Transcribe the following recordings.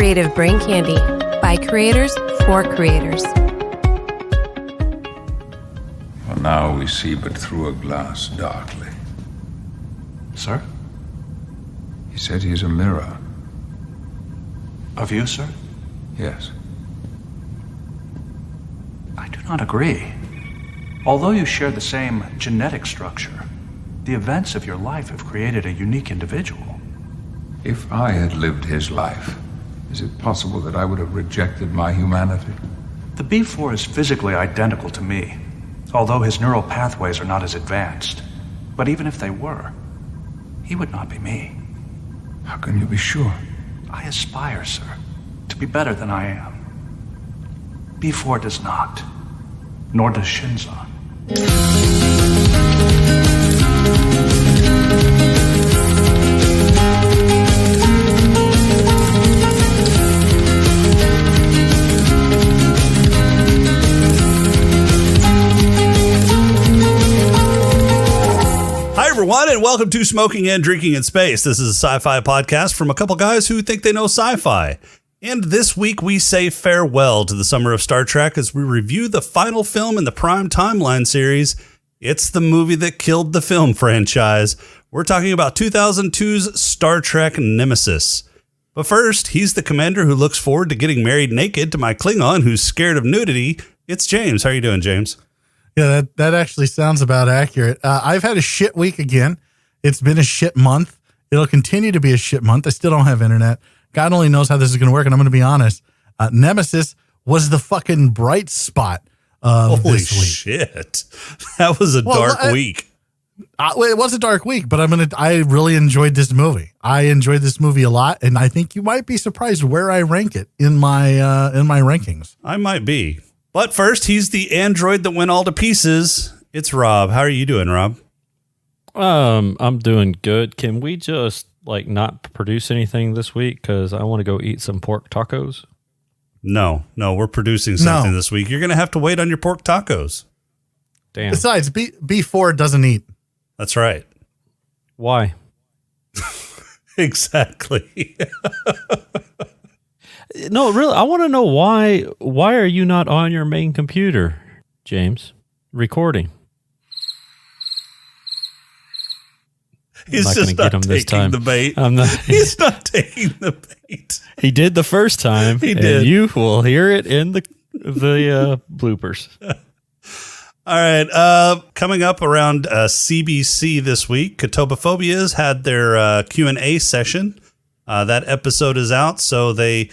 Creative Brain Candy by creators for creators. For now we see but through a glass darkly. Sir? He said he's a mirror. Of you, sir? Yes. I do not agree. Although you share the same genetic structure, the events of your life have created a unique individual. If I had lived his life, is it possible that I would have rejected my humanity? The B4 is physically identical to me, although his neural pathways are not as advanced. But even if they were, he would not be me. How can you be sure? I aspire, sir, to be better than I am. B4 does not, nor does Shinzon. Hi, everyone, and welcome to Smoking and Drinking in Space. This is a sci-fi podcast from a couple guys who think they know sci-fi. And this week, we say farewell to the summer of Star Trek as we review the final film in the Prime Timeline series. It's the movie that killed the film franchise. We're talking about 2002's Star Trek Nemesis. But first, he's the commander who looks forward to getting married naked to my Klingon who's scared of nudity. It's James. How are you doing, James? Yeah, that actually sounds about accurate. I've had a shit week again. It's been a shit month. It'll continue to be a shit month. I still don't have internet. God only knows how this is going to work, and I'm going to be honest. Nemesis was the fucking bright spot of Holy this week. shit. That was a dark week. It was a dark week, but I really enjoyed this movie. I enjoyed this movie a lot, and I think you might be surprised where I rank it in my rankings. I might be. But first, he's the android that went all to pieces. It's Rob. How are you doing, Rob? I'm doing good. Can we just not produce anything this week? Because I want to go eat some pork tacos. No, we're producing something this week. You're going to have to wait on your pork tacos. Damn. Besides, B4 doesn't eat. That's right. Why? Exactly. No, really, I want to know why. Why are you not on your main computer, James, recording? He's just not taking the bait. He's not taking the bait. He did the first time. He did. And you will hear it in the bloopers. All right. Coming up around CBC this week, Catobophobias had their Q&A session. That episode is out, so they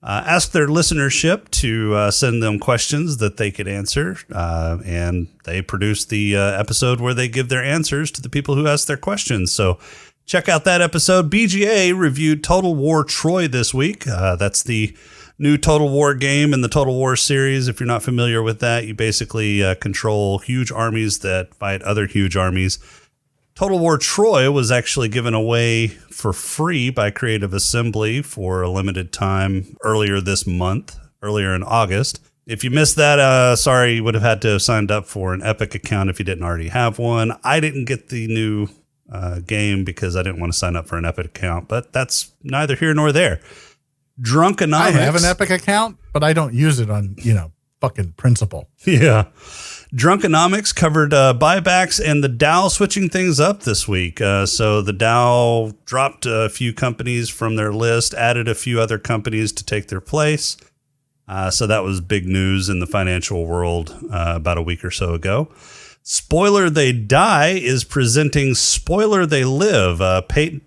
asked their listenership to send them questions that they could answer, and they produced the episode where they give their answers to the people who asked their questions. So check out that episode. BGA reviewed Total War Troy this week. That's the new Total War game in the Total War series. If you're not familiar with that, you basically control huge armies that fight other huge armies. Total War Troy was actually given away for free by Creative Assembly for a limited time earlier in August. If you missed that, sorry, you would have had to have signed up for an Epic account if you didn't already have one. I didn't get the new game because I didn't want to sign up for an Epic account, but that's neither here nor there. Drunkonomics. I have an Epic account, but I don't use it on, fucking principle. Yeah. Drunkonomics covered buybacks and the Dow switching things up this week. So the Dow dropped a few companies from their list, added a few other companies to take their place. So that was big news in the financial world about a week or so ago. Spoiler They Die is presenting Spoiler They Live, Peyton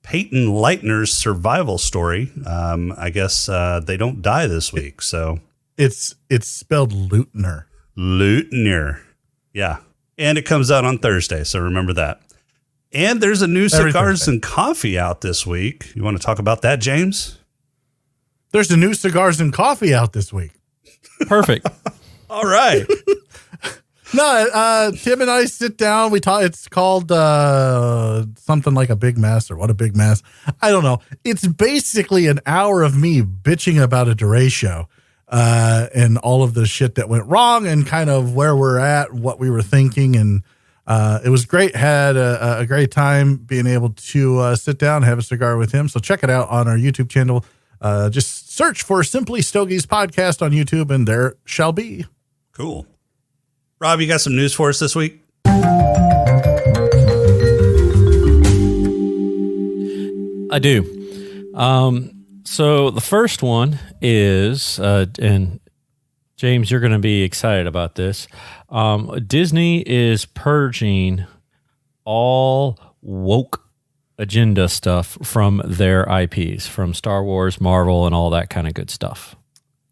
Leitner's survival story. I guess they don't die this week. So it's spelled Leutner. Leutner. Yeah. And it comes out on Thursday, so remember that. And there's a new Cigars and Coffee out this week. You want to talk about that, James? There's a new Cigars and Coffee out this week. Perfect. All right. No, Tim and I sit down. We talk. It's called something like a big mess or what a big mess. I don't know. It's basically an hour of me bitching about a derecho. And all of the shit that went wrong and kind of where we're at, what we were thinking. And it was great. Had a great time being able to sit down and have a cigar with him. So check it out on our YouTube channel, Just search for Simply Stogies Podcast on YouTube, and there shall be. Cool. Rob, you got some news for us this week? I do. So the first one is, and James, you're going to be excited about this. Disney is purging all woke agenda stuff from their IPs, from Star Wars, Marvel, and all that kind of good stuff.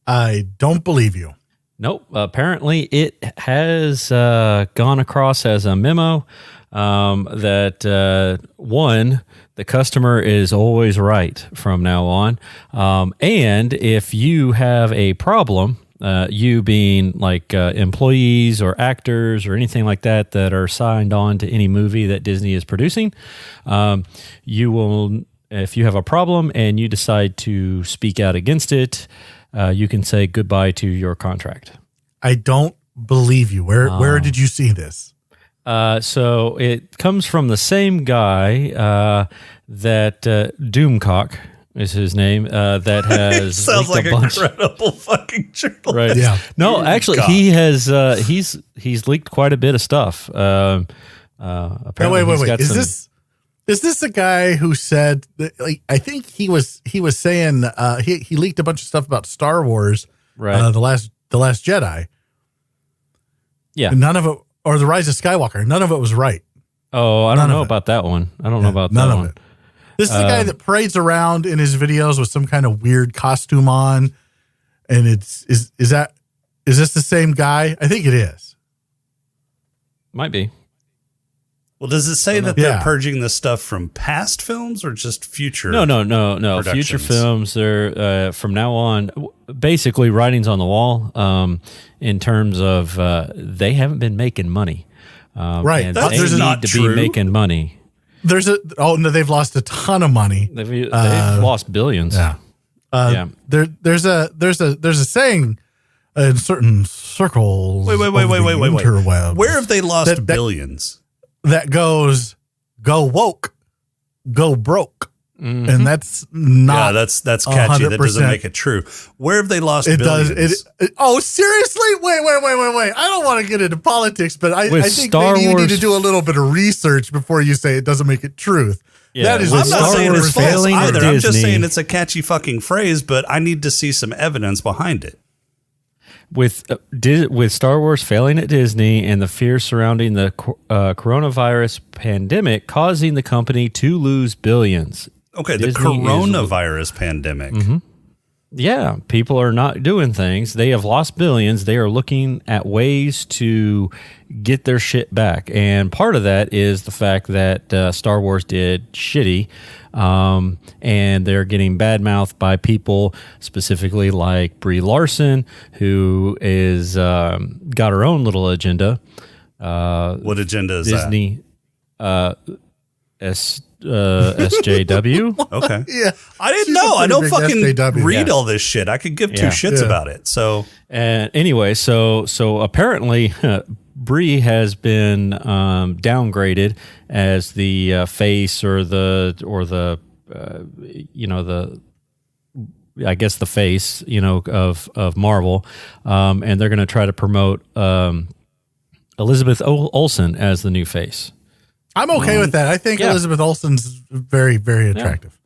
I don't believe you. Nope. Apparently, it has gone across as a memo that one, the customer is always right from now on. And if you have a problem, you being like employees or actors or anything like that that are signed on to any movie that Disney is producing, you will, if you have a problem and you decide to speak out against it, you can say goodbye to your contract. I don't believe you. Where did you see this? So it comes from the same guy that Doomcock is his name. That has Sounds like a bunch. incredible fucking journalist. Right? Yeah. No, actually, Doomcock. he has. He's leaked quite a bit of stuff. Apparently, he's Wait. got some, Is this a guy who said that, like, I think he was saying he leaked a bunch of stuff about Star Wars, Right. the last Jedi. Yeah. And none of it, or the Rise of Skywalker. None of it was right. Oh, I don't None of know it. about that one. I don't know about None that of one. it. This is the guy that parades around in his videos with some kind of weird costume on, and is this the same guy? I think it is. Might be. Well, does it say that Yeah. they're purging this stuff from past films or just future? No. Future productions? films, they're from now on, basically writings on the wall. In terms of they haven't been making money, Right. And That's they not need to true. be making money. No, they've lost a ton of money. They've lost billions. Yeah. Yeah. There's a saying in certain circles. Wait. of the interwebs Where have they lost that- billions? that goes, go woke, go broke. Mm-hmm. And that's not. Yeah, that's catchy. That doesn't 100%. make it true. Where have they lost It billions? does. Oh, seriously? Wait. I don't want to get into politics, but I With think Star maybe you need to Wars- do a little bit of research before you say it doesn't make it truth. Yeah, That is with I'm not Star saying Wars it's false failing at either. I'm just Disney- saying it's a catchy fucking phrase, but I need to see some evidence behind it. With Star Wars failing at Disney and the fear surrounding the coronavirus pandemic causing the company to lose billions. Okay, Disney the coronavirus pandemic. Yeah, people are not doing things. They have lost billions. They are looking at ways to get their shit back. And part of that is the fact that Star Wars did shitty. And they're getting badmouthed by people specifically like Brie Larson, who is got her own little agenda. What agenda is Disney SJW. that? Okay. Yeah. I didn't She's know. a I don't pretty big fucking SJW. read Yeah. all this shit. I could give two Yeah. shits Yeah. about it. So And anyway, so apparently Brie has been downgraded as the face or the I guess the face of Marvel, and they're going to try to promote Elizabeth Olsen as the new face. I'm okay with that. I think Yeah. Elizabeth Olsen's very, very attractive.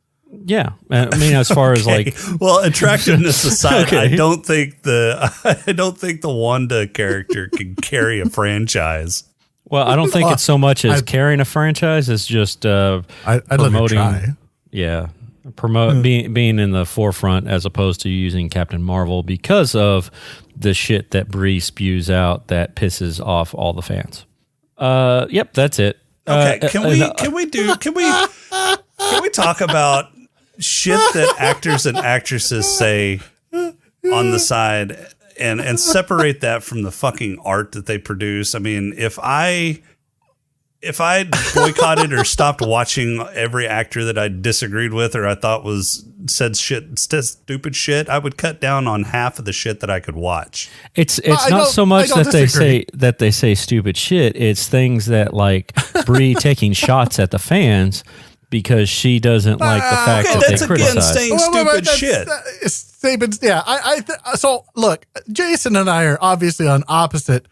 Yeah, I mean, as far as like, well, attractiveness aside, Okay. I don't think the Wanda character can carry a franchise. well, I don't think it's so much as I- carrying a franchise as just I'd let her promoting. try. Yeah, being in the forefront as opposed to using Captain Marvel because of the shit that Brie spews out that pisses off all the fans. Yep, that's it. Okay, can we talk about shit that actors and actresses say on the side and separate that from the fucking art that they produce? I mean, if I boycotted or stopped watching every actor that I disagreed with or I thought said stupid shit, I would cut down on half of the shit that I could watch. It's I not don't- so much I don't that disagree. they say stupid shit. It's things that like Brie taking shots at the fans because she doesn't like the fact that that's they again criticize. saying stupid shit. So look, Jason and I are obviously on opposite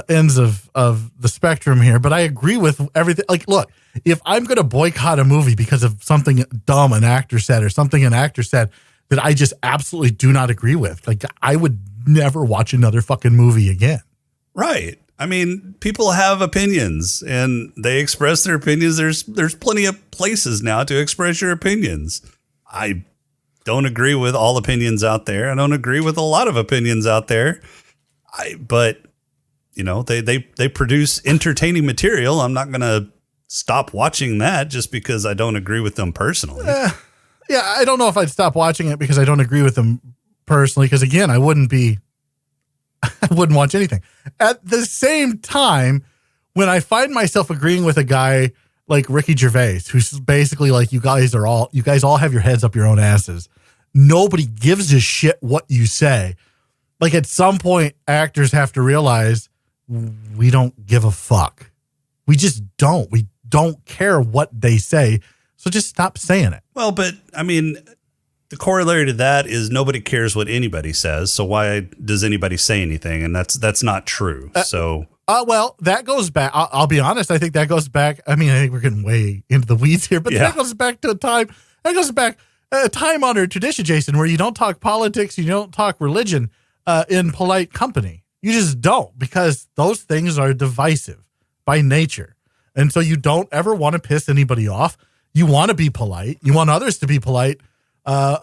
ends of the spectrum here, but I agree with everything. Like, look, if I'm going to boycott a movie because of something dumb an actor said or something an actor said that I just absolutely do not agree with, like, I would never watch another fucking movie again. Right. I mean, people have opinions and they express their opinions. There's plenty of places now to express your opinions. I don't agree with all opinions out there. I don't agree with a lot of opinions out there. But you know, they produce entertaining material. I'm not going to stop watching that just because I don't agree with them personally. Yeah, I don't know if I'd stop watching it because I don't agree with them personally. Because again, I wouldn't watch anything. At the same time, when I find myself agreeing with a guy like Ricky Gervais, who's basically like, you guys all have your heads up your own asses. Nobody gives a shit what you say. Like, at some point, actors have to realize we don't give a fuck. We just don't. We don't care what they say. So just stop saying it. Well, but I mean, the corollary to that is nobody cares what anybody says. So why does anybody say anything? And that's not true. Well, that goes back. I'll be honest. I think that goes back. I mean, I think we're getting way into the weeds here, but that goes back to a time. That goes back a time-honored tradition, Jason, where you don't talk politics, you don't talk religion in polite company. You just don't, because those things are divisive by nature, and so you don't ever want to piss anybody off. You want to be polite. You want others to be polite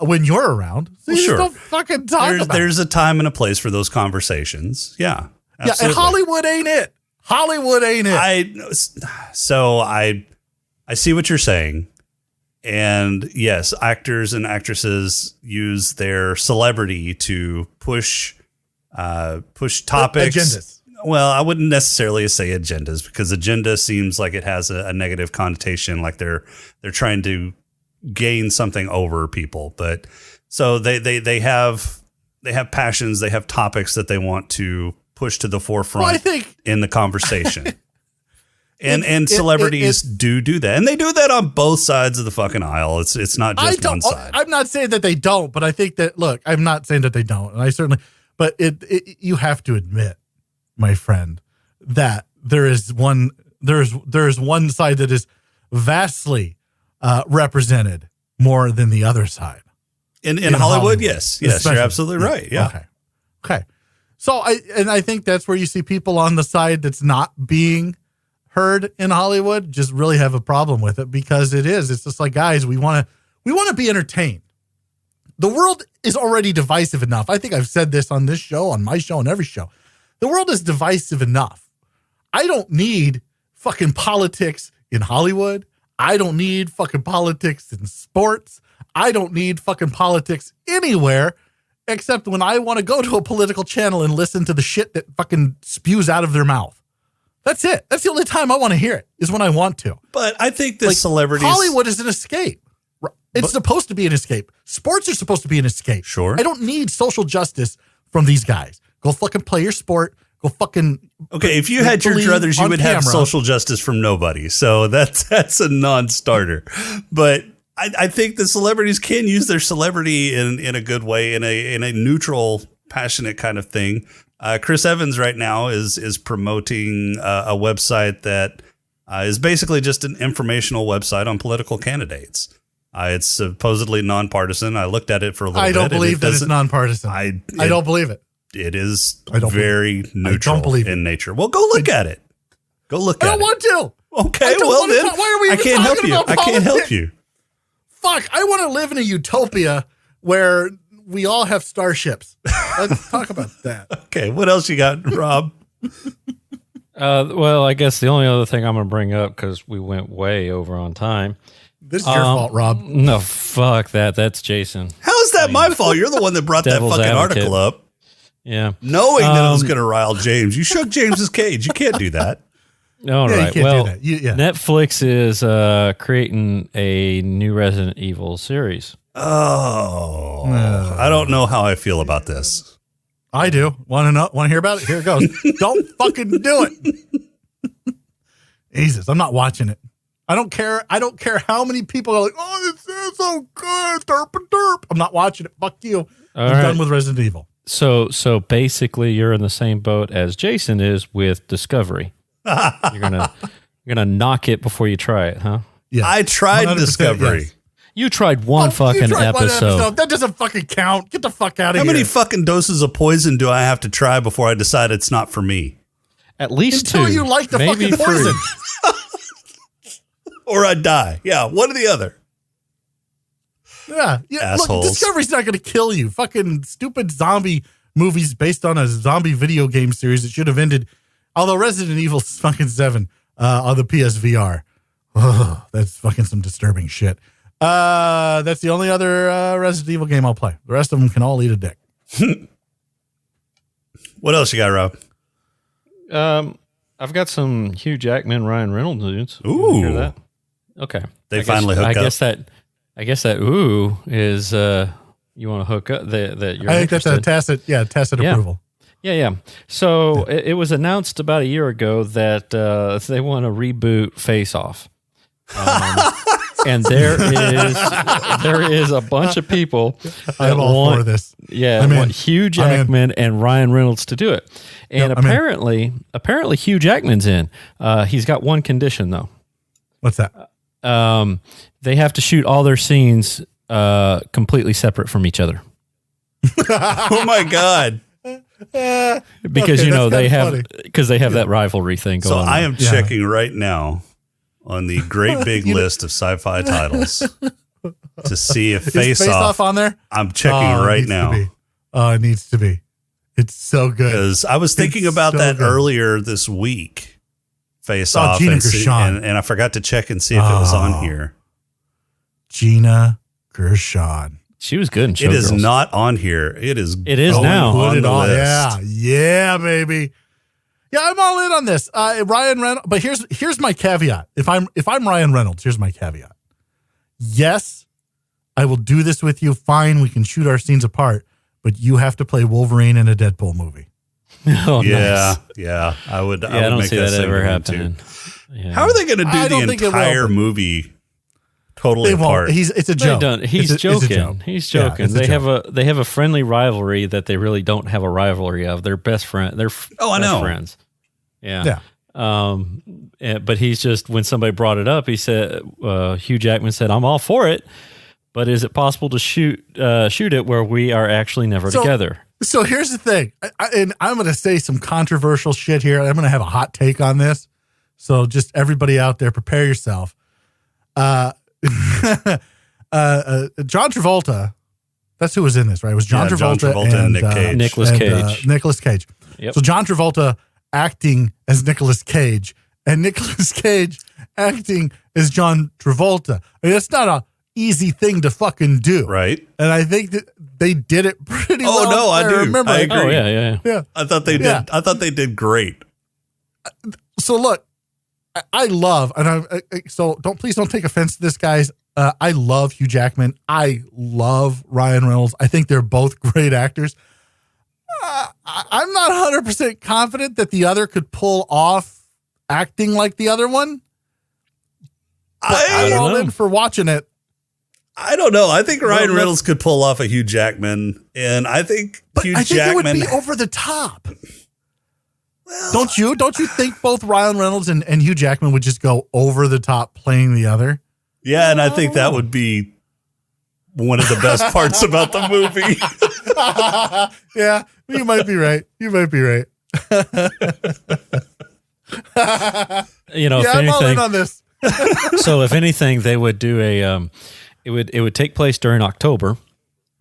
when you're around. So you just don't fucking talk about it. There's a time and a place for those conversations. Yeah. Absolutely. Yeah, and Hollywood ain't it. Hollywood ain't it. I see what you're saying. And yes, actors and actresses use their celebrity to push topics. Agendas. Well, I wouldn't necessarily say agendas, because agenda seems like it has a negative connotation, like they're trying to gain something over people. But so they have passions, they have topics that they want to push to the forefront in the conversation. And celebrities do that. And they do that on both sides of the fucking aisle. It's not just one side. I'm not saying that they don't, but I think that, look, I'm not saying that they don't. And I certainly, but you have to admit, my friend, that there is one side that is vastly represented more than the other side. In Hollywood, yes, you're absolutely right. Yeah. Okay. So I think that's where you see people on the side that's not being heard in Hollywood just really have a problem with it, because it's just like, guys, we want to be entertained. The world is already divisive enough. I think I've said this on this show, on my show, on every show. The world is divisive enough. I don't need fucking politics in Hollywood. I don't need fucking politics in sports. I don't need fucking politics anywhere except when I want to go to a political channel and listen to the shit that fucking spews out of their mouth. That's it. That's the only time I want to hear it, is when I want to. But I think the celebrities... Hollywood is an escape. It's supposed to be an escape. Sports are supposed to be an escape. Sure. I don't need social justice from these guys. Go fucking play your sport. Go fucking... Okay, if you had your druthers, you would have social justice from nobody. So that's a non-starter. But I think the celebrities can use their celebrity in a good way, in a neutral, passionate kind of thing. Chris Evans right now is promoting a website that is basically just an informational website on political candidates. It's supposedly nonpartisan. I looked at it for a little bit. I don't believe that it's nonpartisan. I don't believe it. It is very neutral in nature. Well, go look at it. Go look at it. I don't want to. Okay, well then, why are we I can't help you. I can't help you. Fuck, I want to live in a utopia where we all have starships. Let's talk about that. Okay, what else you got, Rob? Well, I guess the only other thing I'm going to bring up, because we went way over on time. This is your fault, Rob. No, fuck that. That's Jason. How is that my fault? You're the one that brought that fucking article up. Yeah. Knowing that it was going to rile James. You shook James's cage. You can't do that. All right. You well, can't do that. Netflix is creating a new Resident Evil series. Oh. I don't know how I feel about this. I do. Want to know? Want to hear about it? Here it goes. Don't fucking do it. Jesus, I'm not watching it. I don't care. I don't care how many people are like, oh, this is so good. Derp and derp. I'm not watching it. Fuck you. I'm done with Resident Evil. So basically, you're in the same boat as Jason is with Discovery. You're gonna knock it before you try it, huh? Yeah, I tried Discovery. Yes. You tried one fucking episode. That doesn't fucking count. Get the fuck out of How here. many fucking doses of poison do I have to try before I decide it's not for me? At least Until two. you like the maybe fucking poison. Or I die. Yeah, one or the other. Yeah. Look, Assholes. Discovery's not going to kill you. Fucking stupid zombie movies based on a zombie video game series that should have ended. Although Resident Evil fucking 7 on the PSVR. Oh, that's fucking some disturbing shit. That's the only other Resident Evil game I'll play. The rest of them can all eat a dick. What else you got, Rob? I've got some Hugh Jackman, Ryan Reynolds news. Ooh. You hear that? Okay. They finally hooked up. I guess that ooh is you want to hook up that you're I think that's interested. a tacit approval. Yeah. So it was announced about a year ago that they want to reboot Face Off. And there is a bunch of people I'm all for this. Yeah, want Hugh Jackman and Ryan Reynolds to do it. And apparently Hugh Jackman's in. He's got one condition though. What's that? They have to shoot all their scenes completely separate from each other. Oh my God. Because they have that rivalry thing going on. So I am checking right now on the great big list of sci-fi titles to see if Face Off on there. I'm checking right now. It needs to be. It's so good. Because I was thinking about that earlier this week. Face Off, Gina and Gershon. I forgot to check and see if it was on here. Gina Gershon. She was good in Showgirls. It is not on here. It is now on the list. Yeah, baby. Yeah, I'm all in on this. Ryan Reynolds, but here's my caveat. If I'm Ryan Reynolds, here's my caveat. Yes, I will do this with you. Fine, we can shoot our scenes apart, but you have to play Wolverine in a Deadpool movie. Oh, yeah, nice. yeah. I would don't make see that same ever commitment happening. Yeah. How are they going to do I don't the think it will, entire but- movie totally They apart? won't. It's a joke. He's joking. It's a joke. He's joking. Yeah, They have a friendly rivalry that they really don't have a rivalry of. They're best friend. They're I know. friends. Yeah. But he's just, when somebody brought it up, he said, Hugh Jackman said, "I'm all for it, but is it possible to shoot it where we are actually never together?" So here's the thing, and I'm going to say some controversial shit here. I'm going to have a hot take on this. So just everybody out there, prepare yourself. John Travolta, that's who was in this, right? It was John Travolta and Nick Cage. Nicolas Cage. Yep. So John Travolta acting as Nicolas Cage and Nicolas Cage acting as John Travolta. I mean, that's not a easy thing to fucking do. Right. And I think that they did it pretty well. Oh, no, I do. Remember. I agree. Oh, yeah. I thought they did. Yeah. I thought they did great. So look, I love, and please don't take offense to this, guys. I love Hugh Jackman. I love Ryan Reynolds. I think they're both great actors. I'm not 100% confident that the other could pull off acting like the other one. But I'm all in for watching it. I don't know. I think Ryan Reynolds could pull off a Hugh Jackman, and I think Hugh I think Jackman it would be over the top. Well, don't you think both Ryan Reynolds and Hugh Jackman would just go over the top playing the other? Yeah, and I think that would be one of the best parts about the movie. Yeah, you might be right. If I'm all in anything, on this. so if anything, they would do it would take place during October,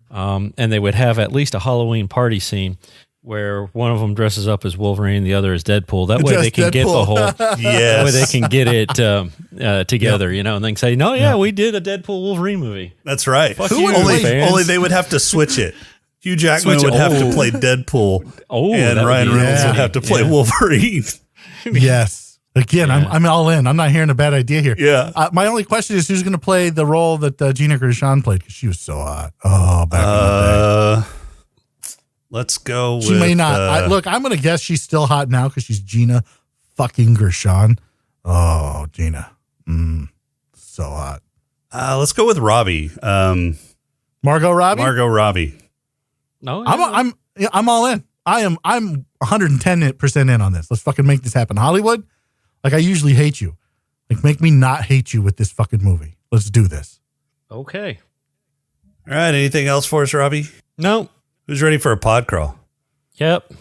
and they would have at least a Halloween party scene where one of them dresses up as Wolverine, the other as Deadpool. That way they can get the whole. Yes. That way they can get it together, and then say, "No, yeah, we did a Deadpool Wolverine movie." That's right. Fuck you, fans. Only they would have to switch it. Hugh Jackman would have to play Deadpool, and that would Ryan be- Reynolds would have to play Wolverine. Yes. Again, I'm all in. I'm not hearing a bad idea here. Yeah. My only question is who's going to play the role that Gina Gershon played, because she was so hot. Oh, back in the day. Let's go with... She may not. Look, I'm going to guess she's still hot now because she's Gina fucking Gershon. Oh, Gina. so hot. Let's go with Robbie. Margot Robbie. Margot Robbie. No, I'm all in. I'm 110% in on this. Let's fucking make this happen. Hollywood, like I usually hate you. Like make me not hate you with this fucking movie. Let's do this. Okay. All right. Anything else for us, Robbie? No. Who's ready for a pod crawl? Yep.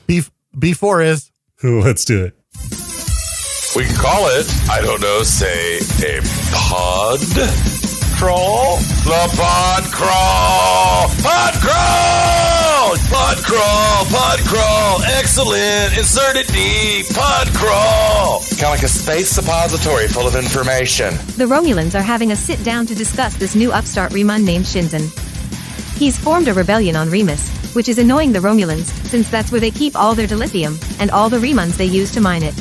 B4 is. Let's do it. We can call it, I don't know, say a pod crawl? The pod crawl! Pod crawl! Pod crawl! Pod crawl! Excellent! Insert it deep! Pod crawl! Kind of like a space suppository full of information. The Romulans are having a sit down to discuss this new upstart Reman named Shinzen. He's formed a rebellion on Remus, which is annoying the Romulans, since that's where they keep all their dilithium, and all the Remans they use to mine it.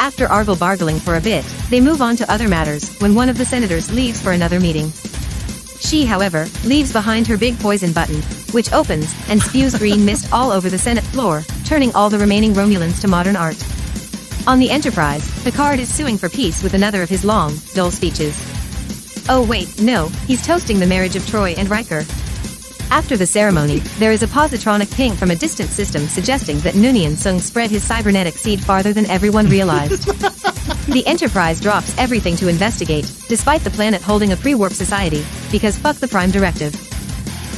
After argle-bargling for a bit, they move on to other matters, when one of the senators leaves for another meeting. She, however, leaves behind her big poison button, which opens, and spews green mist all over the Senate floor, turning all the remaining Romulans to modern art. On the Enterprise, Picard is suing for peace with another of his long, dull speeches. Oh wait, no, he's toasting the marriage of Troy and Riker. After the ceremony, there is a positronic ping from a distant system suggesting that Noonien Sung spread his cybernetic seed farther than everyone realized. The Enterprise drops everything to investigate, despite the planet holding a pre-warp society, because fuck the Prime Directive.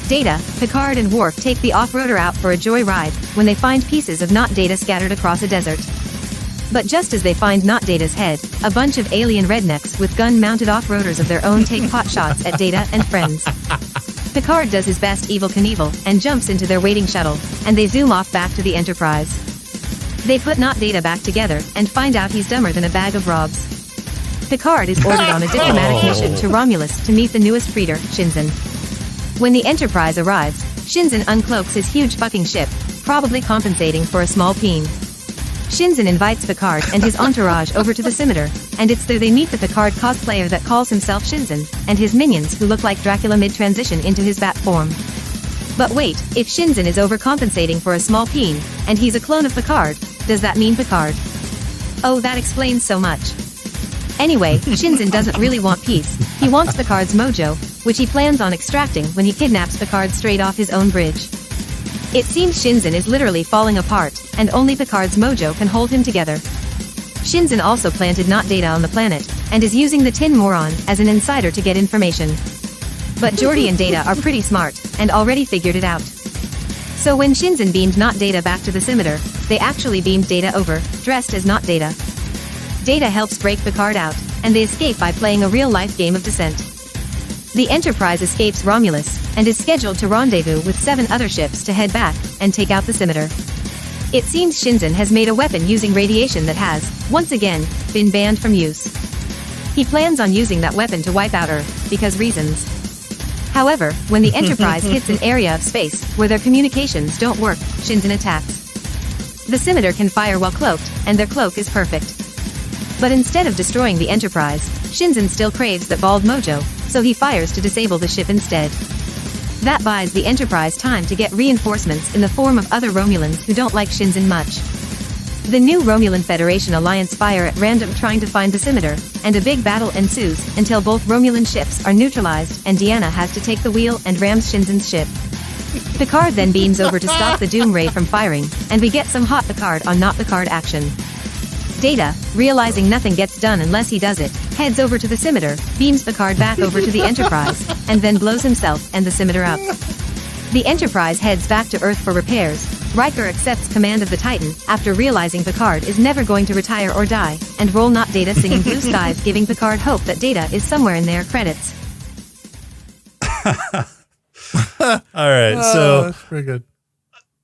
Data, Picard and Worf take the off-roader out for a joyride, when they find pieces of Not Data scattered across a desert. But just as they find Not Data's head, a bunch of alien rednecks with gun-mounted off-roaders of their own take pot shots at Data and friends. Picard does his best Evel Knievel and jumps into their waiting shuttle, and they zoom off back to the Enterprise. They put Not Data back together and find out he's dumber than a bag of robs. Picard is ordered on a diplomatic mission to Romulus to meet the newest breeder, Shinzen. When the Enterprise arrives, Shinzen uncloaks his huge fucking ship, probably compensating for a small peen. Shinzen invites Picard and his entourage over to the scimitar, and it's there they meet the Picard cosplayer that calls himself Shinzen, and his minions who look like Dracula mid-transition into his bat form. But wait, if Shinzen is overcompensating for a small peen, and he's a clone of Picard, does that mean Picard? Oh, that explains so much. Anyway, Shinzen doesn't really want peace. He wants Picard's mojo, which he plans on extracting when he kidnaps Picard straight off his own bridge. It seems Shinzen is literally falling apart, and only Picard's mojo can hold him together. Shinzen also planted Not Data on the planet, and is using the Tin Moron as an insider to get information. But Geordi and Data are pretty smart, and already figured it out. So when Shinzen beamed Not Data back to the scimitar, they actually beamed Data over, dressed as Not Data. Data helps break Picard out, and they escape by playing a real-life game of Descent. The Enterprise escapes Romulus, and is scheduled to rendezvous with 7 other ships to head back, and take out the scimitar. It seems Shinzen has made a weapon using radiation that has, once again, been banned from use. He plans on using that weapon to wipe out Earth, because reasons. However, when the Enterprise hits an area of space where their communications don't work, Shinzen attacks. The scimitar can fire while cloaked, and their cloak is perfect. But instead of destroying the Enterprise, Shinzen still craves that bald mojo, so he fires to disable the ship instead. That buys the Enterprise time to get reinforcements in the form of other Romulans who don't like Shinzen much. The new Romulan Federation alliance fire at random trying to find the scimitar, and a big battle ensues until both Romulan ships are neutralized and Deanna has to take the wheel and rams Shinzen's ship. Picard then beams over to stop the Doom Ray from firing, and we get some hot Picard on not Picard action. Data, realizing nothing gets done unless he does it, heads over to the scimitar, beams Picard back over to the Enterprise, and then blows himself and the scimitar up. The Enterprise heads back to Earth for repairs. Riker accepts command of the Titan after realizing Picard is never going to retire or die, and roll Not Data singing Blue Skies, giving Picard hope that Data is somewhere in their credits. All right, so That's pretty good.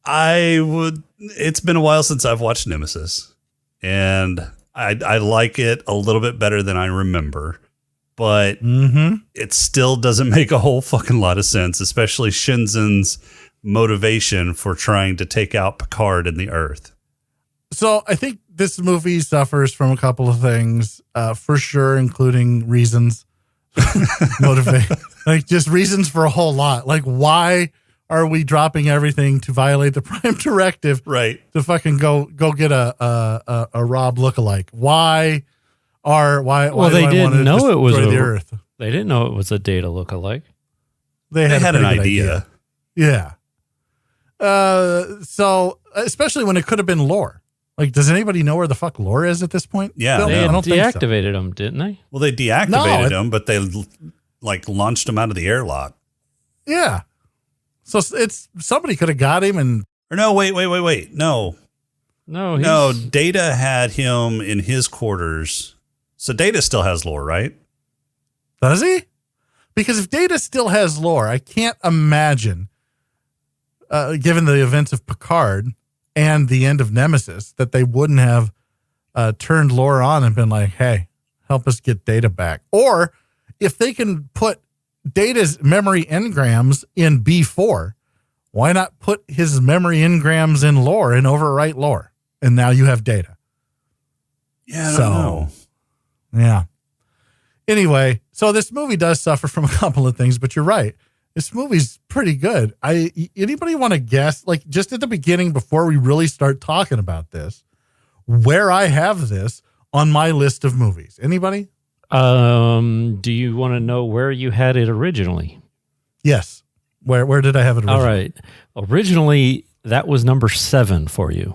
it's been a while since I've watched Nemesis. And I like it a little bit better than I remember, but it still doesn't make a whole fucking lot of sense, especially Shinzen's motivation for trying to take out Picard and the Earth. So I think this movie suffers from a couple of things, for sure, including reasons, motivate, like just reasons for a whole lot. Like, why are we dropping everything to violate the Prime Directive? Right. To fucking go get a Rob lookalike. Why Or why they do I want didn't to know it was destroy the a- Earth? They didn't know it was a Data lookalike. They They had a an pretty good idea. Yeah. So especially when it could have been Lore. Like, does anybody know where the fuck Lore is at this point? Yeah, Bill? They no. had I don't think so. deactivated them, didn't they? Well, they deactivated No, him, but they like launched him out of the airlock. Yeah. So it's somebody could have got him and Or no, wait. No, No, no. Data had him in his quarters. So Data still has lore, right? does he? Because if Data still has Lore, I can't imagine, given the events of Picard and the end of Nemesis, that they wouldn't have turned Lore on and been like, hey, help us get Data back. Or if they can put Data's memory engrams in B4, why not put his memory engrams in Lore and overwrite Lore? And now you have Data. Yeah, I don't know. Yeah. Anyway, so this movie does suffer from a couple of things, but you're right. This movie's pretty good. Anybody want to guess, like just at the beginning before we really start talking about this, where I have this on my list of movies? Anybody? Do you want to know where you had it originally? Yes. Where did I have it originally? All right. Originally, that was number 7 for you.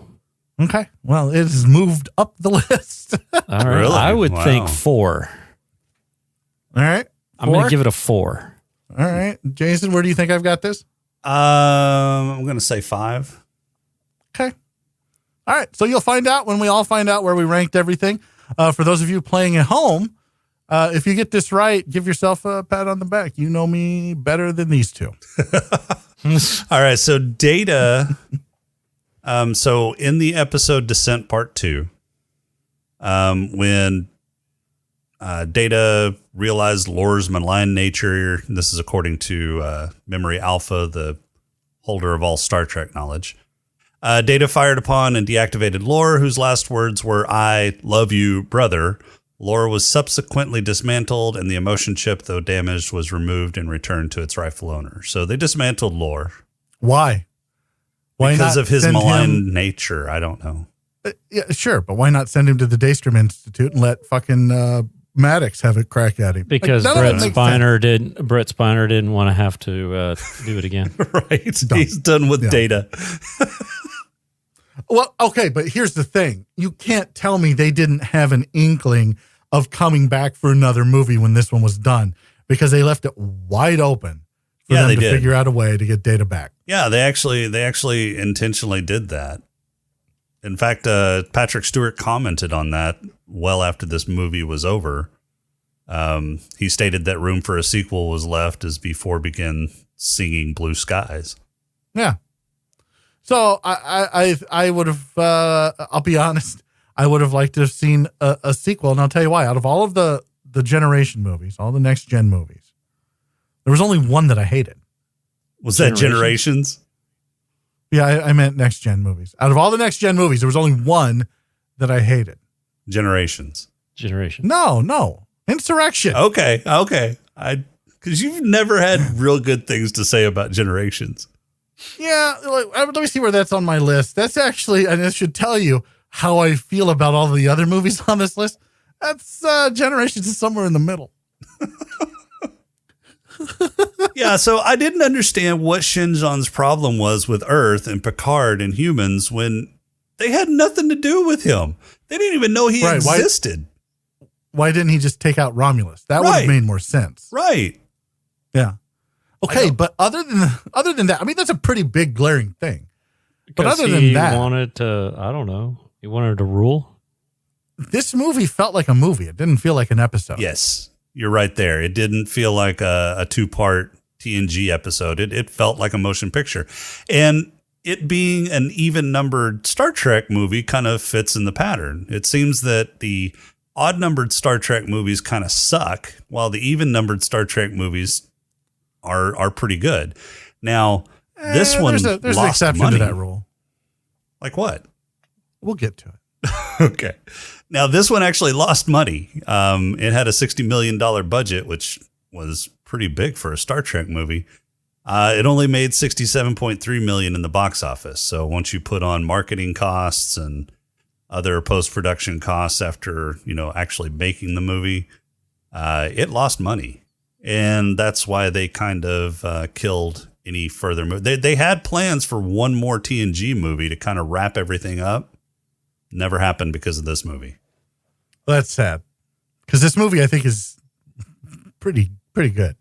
Okay. Well, it has moved up the list. All right. Really? I would Wow. think 4. All right. I'm going to 4? give it a 4. All right. Jason, where do you think I've got this? I'm going to say 5. Okay. All right. So you'll find out when we all find out where we ranked everything. For those of you playing at home, if you get this right, give yourself a pat on the back. You know me better than these two. All right. So Data. So in the episode Descent Part 2, when Data realized Lore's malign nature, this is according to Memory Alpha, the holder of all Star Trek knowledge, Data fired upon and deactivated Lore, whose last words were, "I love you, brother." Lore was subsequently dismantled, and the emotion chip, though damaged, was removed and returned to its rightful owner. So they dismantled Lore. Why? Why Because not of his send malign him- nature. I don't know. Yeah, sure, but why not send him to the Daystrom Institute and let fucking Maddox have a crack at him? Because Like, none of it Brett makes sense. Spiner didn't want to have to do it again. Right. He's done with Yeah. Data. Well, okay, but here's the thing. You can't tell me they didn't have an inkling of coming back for another movie when this one was done, because they left it wide open for Yeah, them they to did. figure out a way to get Data back. Yeah, they actually intentionally did that. In fact, Patrick Stewart commented on that well after this movie was over. He stated that room for a sequel was left as B4 began singing Blue Skies. Yeah. So I would have, I'll be honest, I would have liked to have seen a sequel. And I'll tell you why. Out of all of the generation movies, all the next gen movies, there was only one that I hated. Was that Generations? Yeah, I meant next gen movies. Out of all the next gen movies, there was only one that I hated. Generations. Generation. No. Insurrection. Okay. Because you've never had real good things to say about Generations. Yeah, let me see where that's on my list. That's actually, and it should tell you how I feel about all the other movies on this list. That's Generations is somewhere in the middle. Yeah, so I didn't understand what Shinjon's problem was with Earth and Picard and humans when they had nothing to do with him. They didn't even know he Right, why- existed. Why didn't he just take out Romulus? That would Right. have made more sense. Right. Yeah. Okay, but other than that, I mean, that's a pretty big glaring thing. But Because other than he that, wanted to, I don't know, he wanted to rule. this movie felt like a movie. It didn't feel like an episode. Yes, you're right there. It didn't feel like a two-part TNG episode. It felt like a motion picture. And it being an even-numbered Star Trek movie kind of fits in the pattern. It seems that the odd-numbered Star Trek movies kind of suck, while the even-numbered Star Trek movies are pretty good. Now, this one there's an lost exception money. to that rule. Like what? We'll get to it. Okay. Now, this one actually lost money. It had a $60 million budget, which was pretty big for a Star Trek movie. It only made $67.3 million in the box office. So once you put on marketing costs and other post-production costs after, actually making the movie, it lost money. And that's why they kind of killed any further movie. They had plans for one more TNG movie to kind of wrap everything up. Never happened because of this movie. Well, that's sad. Because this movie, I think, is pretty good.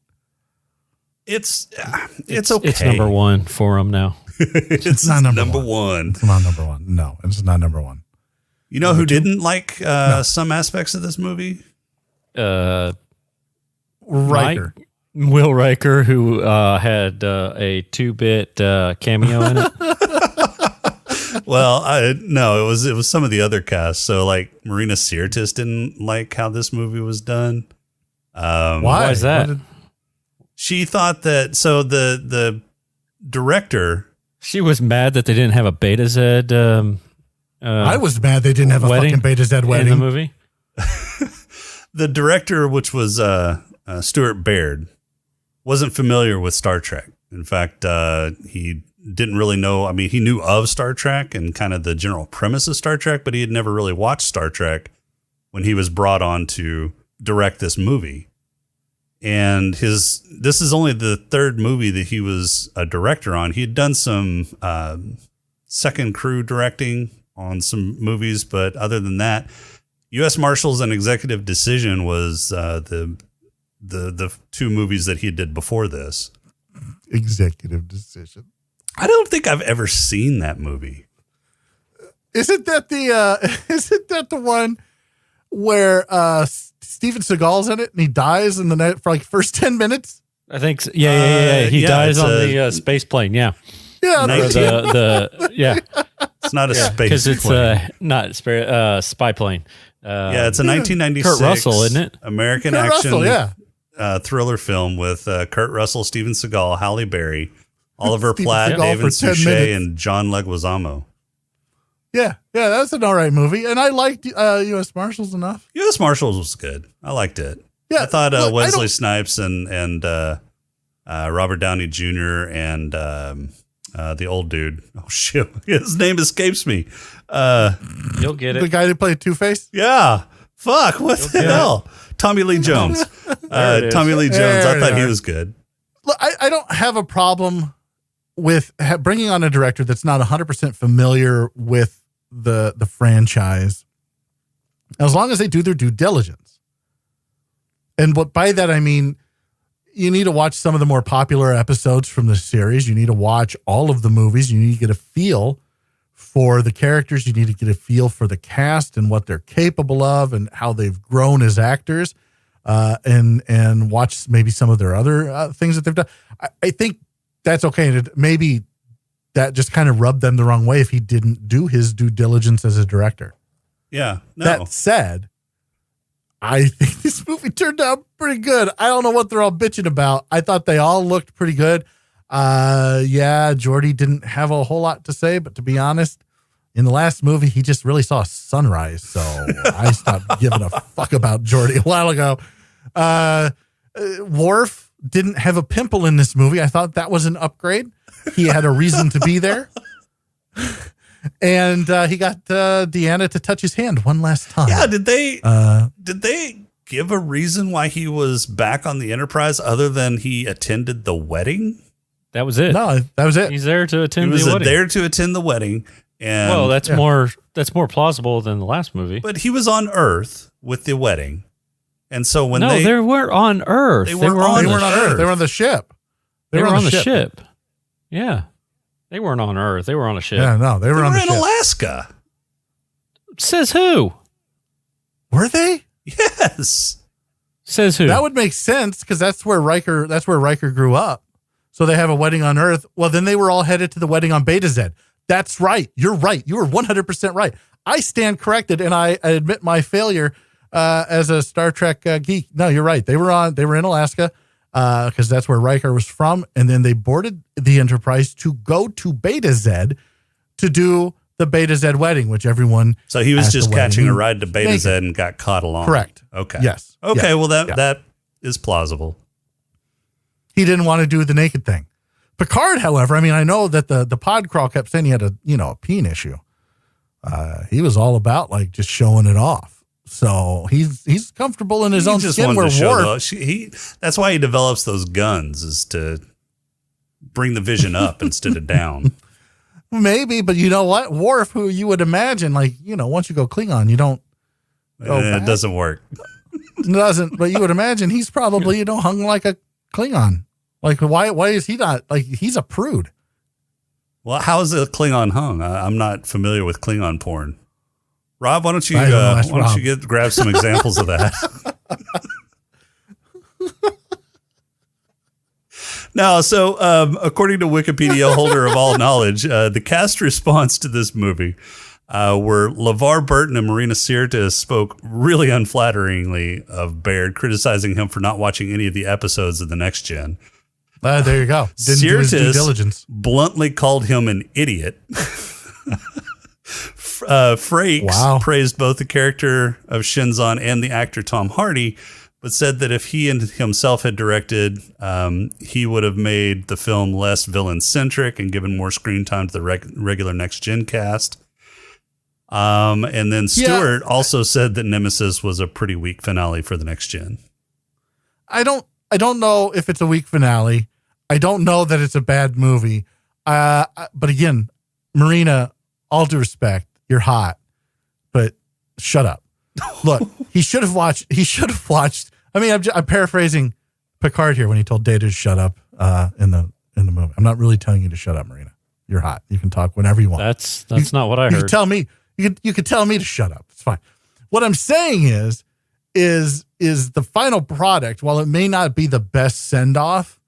It's okay. It's number one for them now. It's not number one. It's not number one. No, it's not number one. You know who didn't like some aspects of this movie? Riker. Will Riker, who had a 2-bit cameo in it. Well, no, it was some of the other cast. So like Marina Sirtis didn't like how this movie was done. Why is that? She thought that, so the director. She was mad that they didn't have a Beta Z. I was mad they didn't have a fucking Beta Z wedding in the movie. The director, which was Stuart Baird, wasn't familiar with Star Trek. In fact, he didn't really know. I mean, he knew of Star Trek and kind of the general premise of Star Trek, but he had never really watched Star Trek when he was brought on to direct this movie. And this is only the third movie that he was a director on. He had done some second crew directing on some movies, but other than that, U.S. Marshals and Executive Decision was the two movies that he did before this. Executive Decision. I don't think I've ever seen that movie. Isn't that the one where Steven Seagal's in it and he dies in the night for like first 10 minutes? I think so. Yeah. He dies on the space plane. Yeah. Yeah. It's not a space plane. Because it's not spy plane. It's a 1996 Kurt Russell, isn't it? American Kurt action Russell, thriller film with Kurt Russell, Steven Seagal, Halle Berry, Oliver Steven Platt, Seagal David for 10 Suchet, minutes. and John Leguizamo. Yeah, that's an all right movie. And I liked U.S. Marshals enough. U.S. Marshals was good. I liked it. Yeah, I thought look, Wesley Snipes and Robert Downey Jr. and the old dude. Oh, shit. His name escapes me. You'll get it. The guy that played Two-Face? Yeah. Fuck. What the hell? Tommy Lee Jones. Tommy Lee Jones. I thought he was good. Look, I don't have a problem with bringing on a director that's not 100% familiar with the franchise, as long as they do their due diligence. And what by that I mean, you need to watch some of the more popular episodes from the series. You need to watch all of the movies. You need to get a feel for the characters. You need to get a feel for the cast and what they're capable of and how they've grown as actors, and watch maybe some of their other things that they've done. I think that's okay. And maybe that just kind of rubbed them the wrong way if he didn't do his due diligence as a director. Yeah. No. That said, I think this movie turned out pretty good. I don't know what they're all bitching about. I thought they all looked pretty good. Geordi didn't have a whole lot to say, but to be honest, in the last movie, he just really saw a sunrise. So I stopped giving a fuck about Geordi a while ago. Worf didn't have a pimple in this movie. I thought that was an upgrade. He had a reason to be there. And he got Deanna to touch his hand one last time. Yeah, did they give a reason why he was back on the Enterprise other than he attended the wedding? That was it. No, that was it. He's there to attend the wedding. He was wedding. there to attend the wedding. And well, that's more plausible than the last movie. But he was on Earth with the wedding. And so when they were on Earth. They weren't on Earth. They were on the ship. They were on the ship. Yeah. They weren't on Earth. They were on a ship. Yeah, no, they were on the ship. in Alaska. Says who? Were they? Yes. Says who? That would make sense because that's where Riker grew up. So they have a wedding on Earth. Well, then they were all headed to the wedding on Beta Z. That's right. You're right. You were 100% right. I stand corrected, and I admit my failure as a Star Trek geek. No, you're right. They were in Alaska because that's where Riker was from, and then they boarded the Enterprise to go to Beta Z to do the Beta Z wedding, which everyone. So he was just catching a ride to Beta Z and got caught along. Correct. Okay. Yes. Okay. Yes. Well, that is plausible. He didn't want to do the naked thing. Picard, however, I mean, I know that the pod crawl kept saying he had a peen issue. he was all about like just showing it off. So he's comfortable in his own skin. Where Worf, that's why he develops those guns, is to bring the vision up instead of down. Maybe, but you know what? Worf, who you would imagine, like, once you go Klingon, you don't. It doesn't work. It doesn't, but you would imagine he's probably, hung like a Klingon. Like, why is he not, like, he's a prude. Well, how is a Klingon hung? I'm not familiar with Klingon porn. Rob, why don't you grab some examples of that? Now, so according to Wikipedia, holder of all knowledge, the cast response to this movie were LeVar Burton and Marina Sirtis spoke really unflatteringly of Baird, criticizing him for not watching any of the episodes of The Next Gen. There you go. Didn't do his due diligence. Bluntly called him an idiot. Frakes praised both the character of Shinzon and the actor Tom Hardy, but said that if he and himself had directed, he would have made the film less villain-centric and given more screen time to the regular Next Gen cast. And then Stewart also said that Nemesis was a pretty weak finale for the Next Gen. I don't know if it's a weak finale. I don't know that it's a bad movie. But again, Marina, all due respect, you're hot, but shut up. Look, he should have watched. I mean, I'm paraphrasing Picard here when he told Data to shut up in the movie. I'm not really telling you to shut up, Marina. You're hot. You can talk whenever you want. That's not what I heard. You can tell me. You could tell me to shut up. It's fine. What I'm saying is the final product, while it may not be the best send off,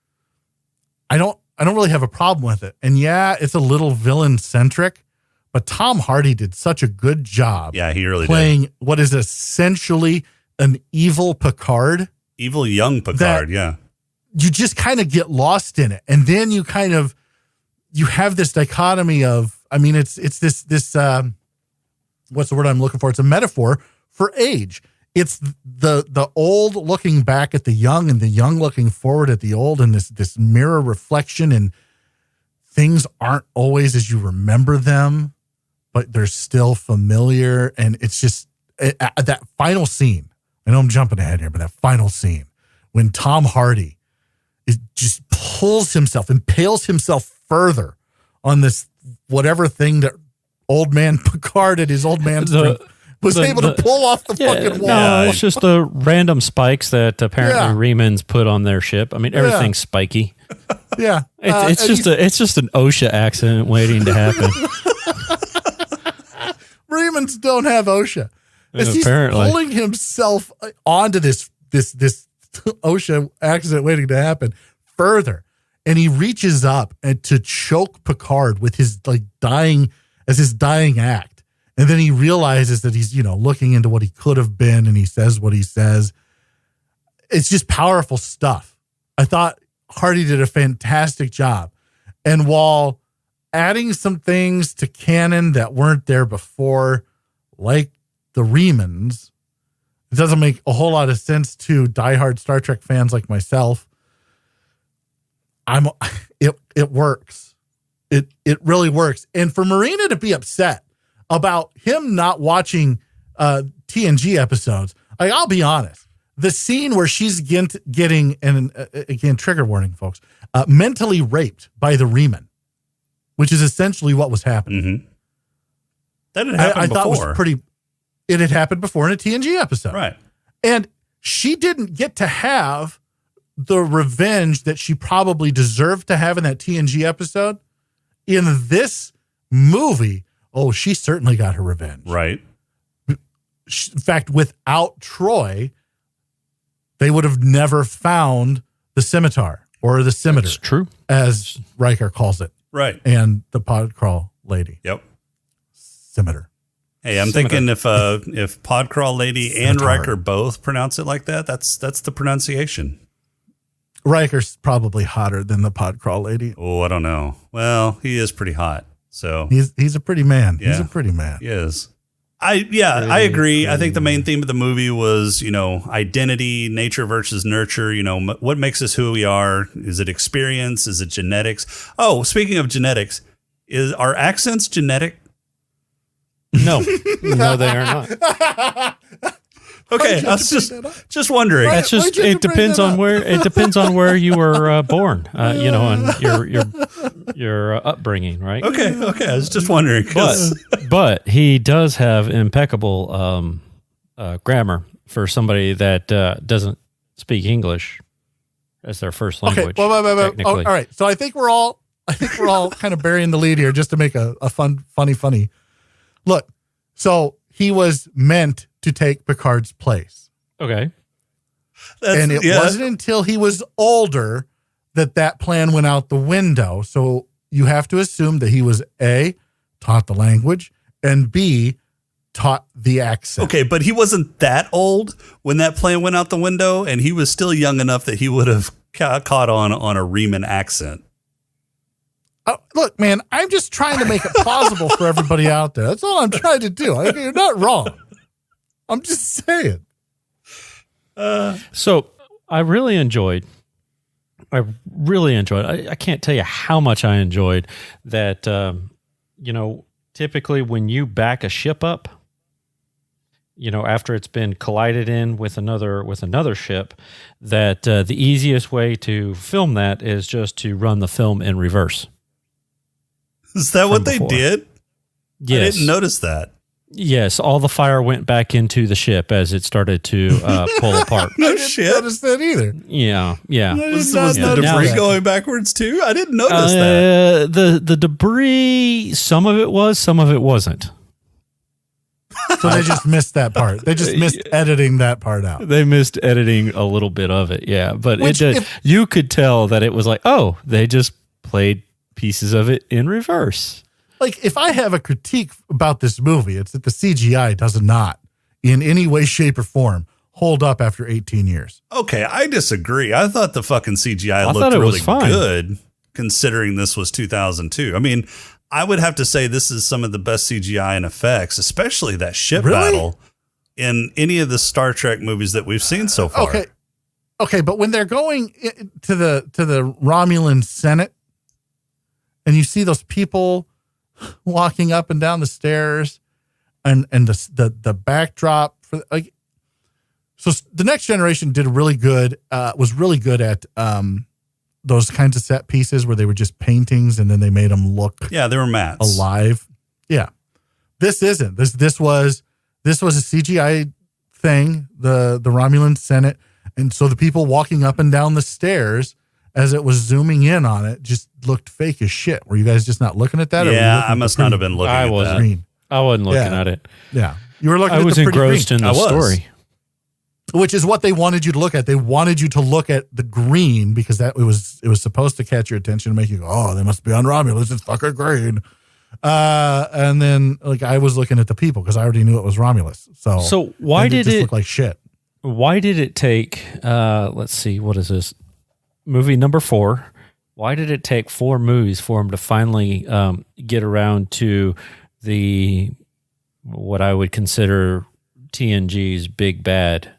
I don't really have a problem with it. And yeah, it's a little villain centric, but Tom Hardy did such a good job. Yeah, he really playing what is essentially an evil Picard, evil young Picard. Yeah, you just kind of get lost in it, and then you have this dichotomy of. I mean, it's this. What's the word I'm looking for? It's a metaphor for age. It's the old looking back at the young and the young looking forward at the old, and this mirror reflection, and things aren't always as you remember them, but they're still familiar. And it's just that final scene. I know I'm jumping ahead here, but that final scene when Tom Hardy just impales himself further on this whatever thing that old man Picard at his old man's was able to pull off the fucking wall. No, it's just the random spikes that apparently Remans put on their ship. I mean, everything's spiky. Yeah, it's just an OSHA accident waiting to happen. Remans don't have OSHA. As he's pulling himself onto this OSHA accident waiting to happen further, and he reaches up and to choke Picard with his dying act. And then he realizes that he's, looking into what he could have been, and he says what he says. It's just powerful stuff. I thought Hardy did a fantastic job. And while adding some things to canon that weren't there before, like the Remans, it doesn't make a whole lot of sense to diehard Star Trek fans like myself. It works. It really works. And for Marina to be upset about him not watching TNG episodes, I'll be honest. The scene where she's getting, and again, trigger warning, folks, mentally raped by the Reman, which is essentially what was happening. Mm-hmm. That had happened before. Thought was pretty. It had happened before in a TNG episode, right? And she didn't get to have the revenge that she probably deserved to have in that TNG episode. In this movie, she certainly got her revenge. Right. In fact, without Troy, they would have never found the scimitar or the scimitar. That's true. As Riker calls it. Right. And the podcrawl lady. Yep. Scimitar. Hey, I'm thinking if podcrawl lady and Riker both pronounce it like that, that's the pronunciation. Riker's probably hotter than the podcrawl lady. Oh, I don't know. Well, he is pretty hot. So he's a pretty man. Yeah, he's a pretty man. He is. I agree. I think the main theme of the movie was, identity, nature versus nurture. What makes us who we are? Is it experience? Is it genetics? Oh, speaking of genetics, are accents genetic? No, no, they are not. Okay, I was just wondering. That's just it depends on where you were born, and your upbringing, right? Okay. I was just wondering. But he does have impeccable grammar for somebody that doesn't speak English as their first language. Okay, well, technically. all right. So I think we're all kind of burying the lead here just to make a funny. Look, so he was meant to take Picard's place. Okay. And it wasn't until he was older that plan went out the window. So you have to assume that he was A, taught the language, and B, taught the accent. Okay, but he wasn't that old when that plan went out the window, and he was still young enough that he would have caught on a Riemann accent. Look, man, I'm just trying to make it plausible for everybody out there. That's all I'm trying to do. You're not wrong. I'm just saying. So I really enjoyed. I can't tell you how much I enjoyed that. Typically when you back a ship up, after it's been collided in with another ship, that the easiest way to film that is just to run the film in reverse. Is that what they did? Yes. I didn't notice that. Yes, all the fire went back into the ship as it started to pull apart. No I didn't shit. notice that either. Yeah. Was the debris going backwards too? I didn't notice that. The debris, some of it was, some of it wasn't. So they just missed that part. They just missed editing that part out. They missed editing a little bit of it, yeah. But you could tell that it was like, oh, they just played pieces of it in reverse. Like, if I have a critique about this movie, it's that the CGI does not, in any way, shape, or form, hold up after 18 years. Okay, I disagree. I thought the fucking CGI looked really good, considering this was 2002. I mean, I would have to say this is some of the best CGI and effects, especially that ship battle in any of the Star Trek movies that we've seen so far. Okay, but when they're going to the Romulan Senate, and you see those people walking up and down the stairs, and the backdrop for so the Next Generation did was really good at those kinds of set pieces where they were just paintings and then they made them look they were mats alive. Yeah, this isn't. This was a CGI thing. The Romulan Senate, and so the people walking up and down the stairs as it was zooming in on it just looked fake as shit. Were you guys just not looking at that? Yeah, I must not have been looking at that. Green? I wasn't looking at it. Yeah. You were looking I at was the pretty engrossed green. in the story. Which is what they wanted you to look at. They wanted you to look at the green because it was supposed to catch your attention and make you go, oh, they must be on Romulus. It's fucking green. And then I was looking at the people because I already knew it was Romulus. So why did it look like shit? Why did it take, let's see, what is this? Movie number 4. Why did it take 4 movies for him to finally get around to what I would consider TNG's big bad?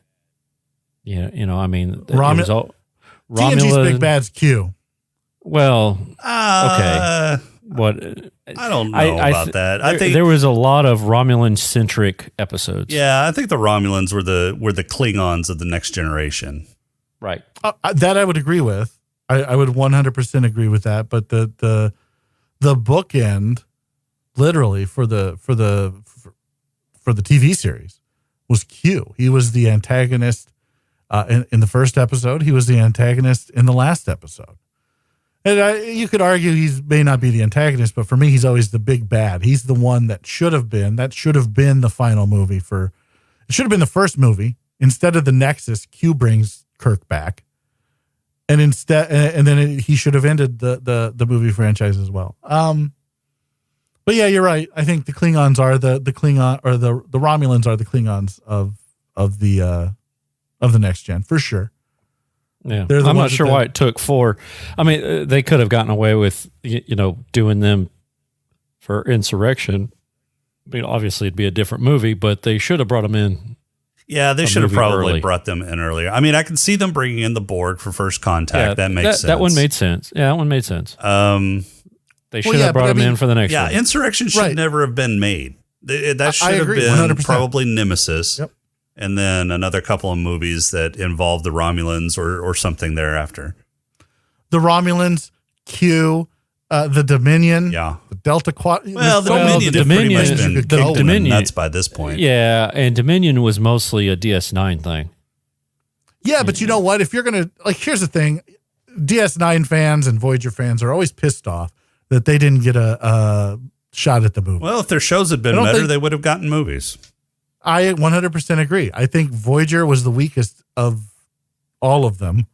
I mean, TNG's big bad's Q. Well, okay. What? I don't know about that. I think there was a lot of Romulan centric episodes. Yeah, I think the Romulans were the Klingons of the Next Generation. Right. That I would agree with. I would 100% agree with that. But the bookend, literally for the TV series, was Q. He was the antagonist in the first episode. He was the antagonist in the last episode. And you could argue he may not be the antagonist, but for me, he's always the big bad. He's the one that should have been the final movie it should have been the first movie. Instead of the Nexus, Q brings Kirk back. And then he should have ended the movie franchise as well. But yeah, you're right. I think the Klingons are the Klingon, or the Romulans are the Klingons of the Next Gen for sure. Yeah, I'm not sure why it took 4. I mean, they could have gotten away with doing them for Insurrection. I mean, obviously it'd be a different movie, but they should have brought them in. Yeah, they should have probably brought them in earlier. I mean, I can see them bringing in the Borg for First Contact. That makes sense. That one made sense. Yeah, that one made sense. They should have brought them in for the next one. Yeah, Insurrection should never have been made. That should I have agree, been 100%. probably Nemesis. Yep. And then another couple of movies that involved the Romulans or something thereafter. The Romulans, Q, the Dominion, Yeah. the Delta Quad. Well, the there's so Dominion many had different pretty much ways you been could go kicked with in the Dominion- nuts by this point. Yeah, and Dominion was mostly a DS9 thing. Yeah, but you know what? If you're going to, like, here's the thing. DS9 fans and Voyager fans are always pissed off that they didn't get a shot at the movie. Well, if their shows had been I don't better, think- they would have gotten movies. I 100% agree. I think Voyager was the weakest of all of them,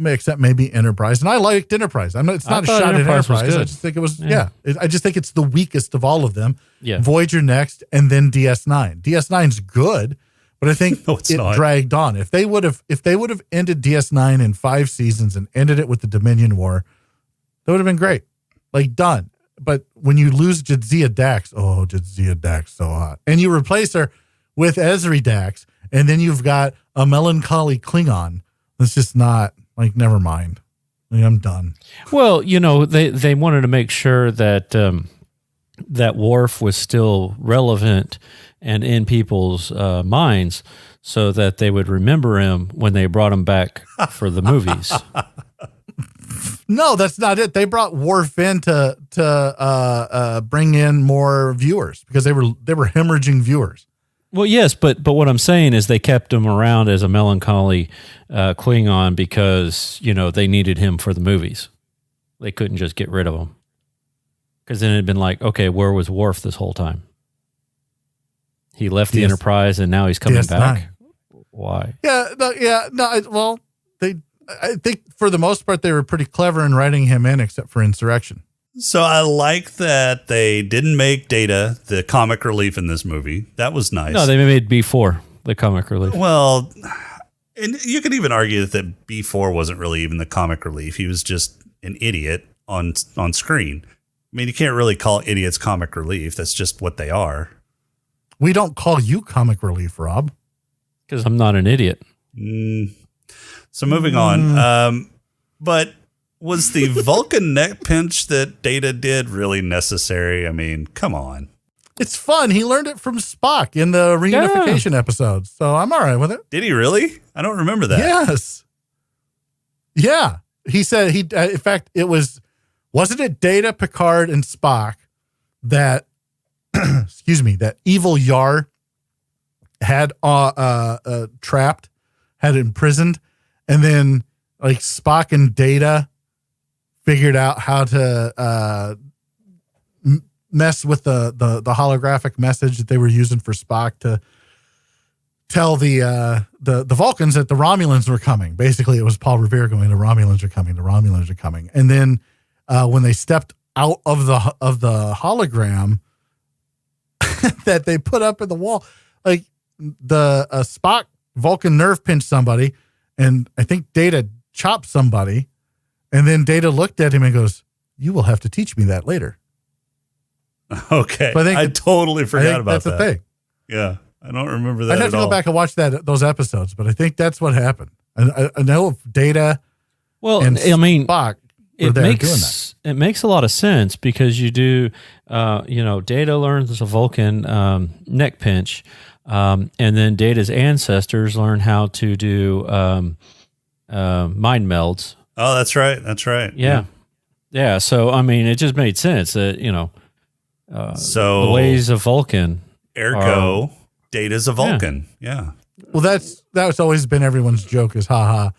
except maybe Enterprise. And I liked Enterprise. It's not a thought shot at Enterprise was Enterprise. I good. just think it was, Yeah. I just think it's the weakest of all of them. Yeah. Voyager next, and then DS9. DS9's good, but I think No, it's it not. dragged on. If they would have ended DS9 in 5 seasons and ended it with the Dominion War, that would have been great. Like, done. But when you lose Jadzia Dax, Jadzia Dax so hot, and you replace her with Ezri Dax, and then you've got a melancholy Klingon. It's just not, like, never mind. Like, I'm done. Well, they wanted to make sure that that Worf was still relevant and in people's minds, so that they would remember him when they brought him back for the movies. No, that's not it. They brought Worf in to bring in more viewers because they were hemorrhaging viewers. Well, yes, but what I'm saying is they kept him around as a melancholy Klingon because they needed him for the movies. They couldn't just get rid of him, because then it'd been like, okay, where was Worf this whole time? He left the Enterprise and now he's coming DS9. back. Why? Well, I think for the most part they were pretty clever in writing him in, except for Insurrection. So I like that they didn't make Data the comic relief in this movie. That was nice. No, they made B4 the comic relief. Well, and you could even argue that B4 wasn't really even the comic relief. He was just an idiot on screen. I mean, you can't really call idiots comic relief. That's just what they are. We don't call you comic relief, Rob. Because I'm not an idiot. So moving on. But was the Vulcan neck pinch that Data did really necessary? I mean, come on. It's fun. He learned it from Spock in the reunification episodes, so I'm all right with it. Did he really? I don't remember that. Yes. Yeah. He said in fact, wasn't it Data, Picard, and Spock that, that evil Yar had trapped, had imprisoned, and then like Spock and Data figured out how to mess with the holographic message that they were using for Spock to tell the Vulcans that the Romulans were coming. Basically, it was Paul Revere going, "The Romulans are coming. The Romulans are coming." And then when they stepped out of the hologram that they put up in the wall, like the Spock Vulcan nerve pinched somebody, and I think Data chopped somebody, and then Data looked at him and goes, "You will have to teach me that later." Okay. So I totally forgot about that's that. the thing. Yeah. I don't remember that I'd have at to all. go back and watch those episodes, but I think that's what happened. I know if Data and Spock were there doing that. It makes a lot of sense because you do, Data learns a Vulcan neck pinch, and then Data's ancestors learn how to do mind melds. Oh, that's right. That's right. Yeah. So, I mean, it just made sense that, So the ways of Vulcan. Ergo, Data's a Vulcan. Yeah. Well, that's always been everyone's joke is, haha,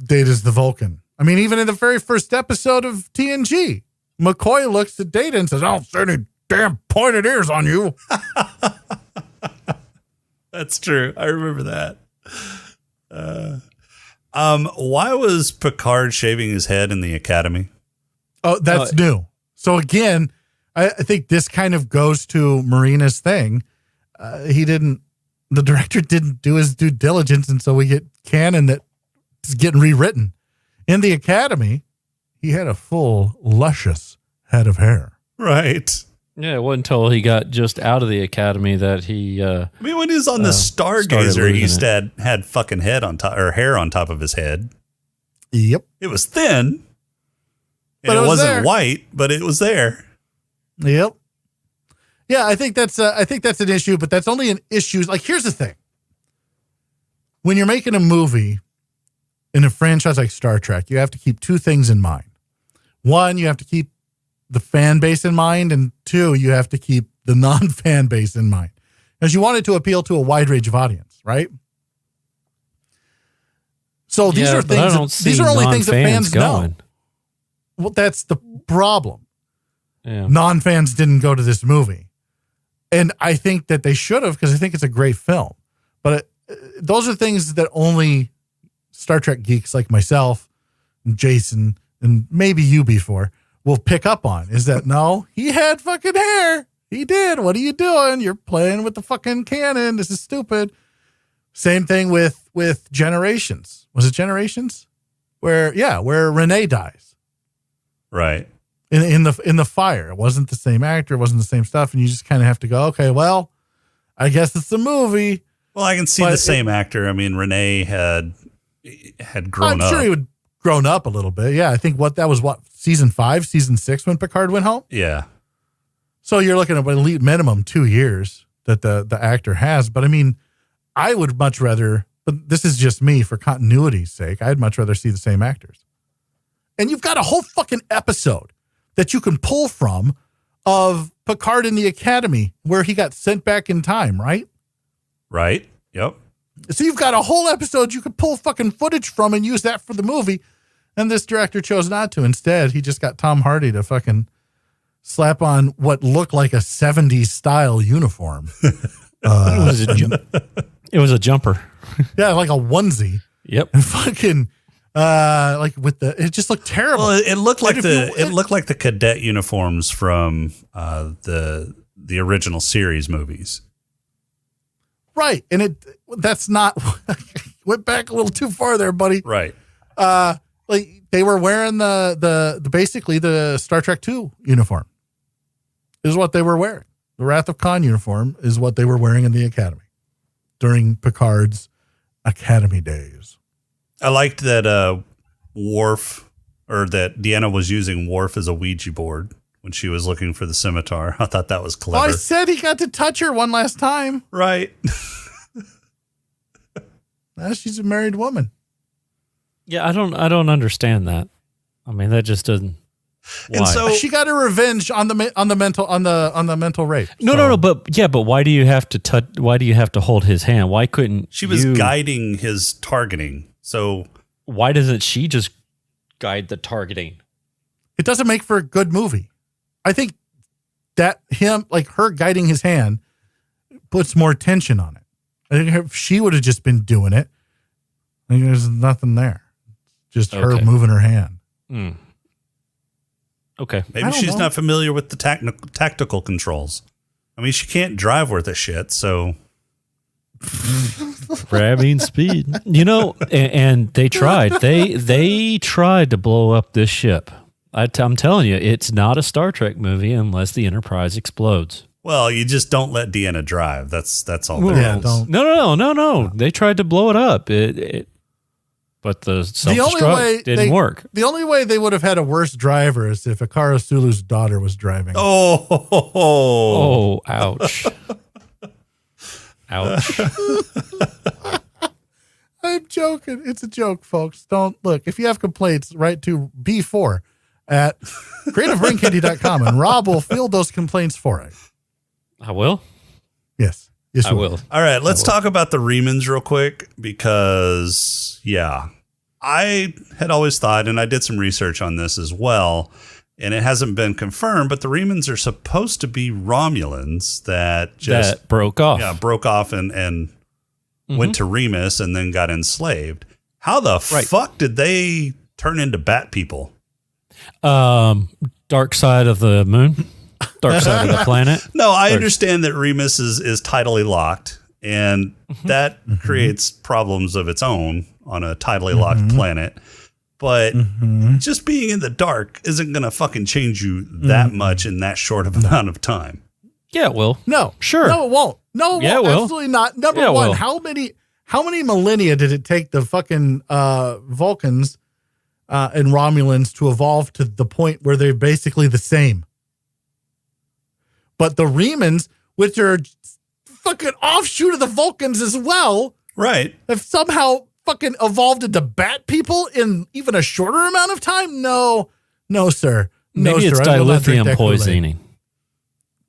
Data's the Vulcan. I mean, even in the very first episode of TNG, McCoy looks at Data and says, "I don't see any damn pointed ears on you." That's true. I remember that. Why was Picard shaving his head in the Academy? Oh, that's new. So again, I think this kind of goes to Marina's thing. The director didn't do his due diligence, and so we get canon that is getting rewritten. In the Academy, he had a full, luscious head of hair. Right. Yeah, it wasn't until he got just out of the Academy that he. I mean, when he was on the Stargazer, he used to had fucking head on top or hair on top of his head. Yep. It was thin. But And it was wasn't there. white, but it was there. Yep. Yeah, I think that's an issue, but that's only an issue. Like, here's the thing. When you're making a movie in a franchise like Star Trek, you have to keep two things in mind. One, you have to keep the fan base in mind, and two, you have to keep the non-fan base in mind. Because you want it to appeal to a wide range of audience, right? So these are things. These are only things that fans know. Well, that's the problem. Yeah. Non-fans didn't go to this movie, and I think that they should have, because I think it's a great film. But those are things that only Star Trek geeks like myself, and Jason, and maybe you before will pick up on. Is that no? He had fucking hair. He did. What are you doing? You're playing with the fucking canon. This is stupid. Same thing with Generations. Was it Generations? Where Renee dies. Right. In the fire. It wasn't the same actor, it wasn't the same stuff, and you just kind of have to go, okay, well, I guess it's a movie. Well, I can see the same actor. I mean, Renee had grown up. I'm sure he would grown up a little bit. Yeah, I think that was season 5, season 6 when Picard went home. Yeah. So you're looking at at least minimum 2 years that the actor has. But I mean, I would much rather, but this is just me for continuity's sake, I'd much rather see the same actors. And you've got a whole fucking episode that you can pull from of Picard in the Academy where he got sent back in time, right? Right. Yep. So you've got a whole episode you could pull fucking footage from and use that for the movie. And this director chose not to. Instead, he just got Tom Hardy to fucking slap on what looked like a 70s style uniform. It was a jumper. Yeah, like a onesie. Yep. And fucking it just looked terrible. Well, it looked like the cadet uniforms from the original series movies. Right. And that's not went back a little too far there, buddy. Right. Like they were wearing the basically the Star Trek 2 uniform is what they were wearing. The Wrath of Khan uniform is what they were wearing in the Academy during Picard's Academy days. I liked that Worf, or that Deanna was using Worf as a Ouija board when she was looking for the scimitar. I thought that was clever. Oh, I said he got to touch her one last time. Right. Now she's a married woman. Yeah, I don't understand that. I mean, that just doesn't. Why? And so she got her revenge on the mental rape. No, but why do you have to touch? Why do you have to hold his hand? Why couldn't she was guiding his targeting? So why doesn't she just guide the targeting? It doesn't make for a good movie. I think that her guiding his hand puts more tension on it. I think if she would have just been doing it, I think there's nothing there. Just her moving her hand. Mm. Okay. Maybe she's not familiar with the tactical controls. I mean, she can't drive worth a shit, so. Grabbing speed. And they tried. They tried to blow up this ship. I'm telling you, it's not a Star Trek movie unless the Enterprise explodes. Well, you just don't let Deanna drive. That's all there is. Don't. No. They tried to blow it up. But the self-destruct didn't work. The only way they would have had a worse driver is if Akara Sulu's daughter was driving. Oh, ouch. Ouch. I'm joking. It's a joke, folks. Don't look. If you have complaints, write to B4 at creativebraincandy.com and Rob will field those complaints for it. I will? Yes. Yes, I will. All right, let's talk about the Remans real quick because, I had always thought, and I did some research on this as well, and it hasn't been confirmed, but the Remans are supposed to be Romulans that broke off. Yeah, broke off and went to Remus and then got enslaved. How the fuck did they turn into bat people? Dark side of the moon. Dark side of the planet. No, I understand that Remus is tidally locked, and that creates problems of its own on a tidally locked planet. But just being in the dark isn't going to fucking change you that much in that short of amount of time. Yeah, it will. No. Sure. No, it won't. No, it won't. Absolutely not. Number one, how many millennia did it take the fucking Vulcans and Romulans to evolve to the point where they're basically the same? But the Remans, which are fucking offshoot of the Vulcans as well, Right. have somehow fucking evolved into bat people in even a shorter amount of time. No, sir. No, Maybe it's sir. I will not drink dilithium that Kool-Aid. poisoning.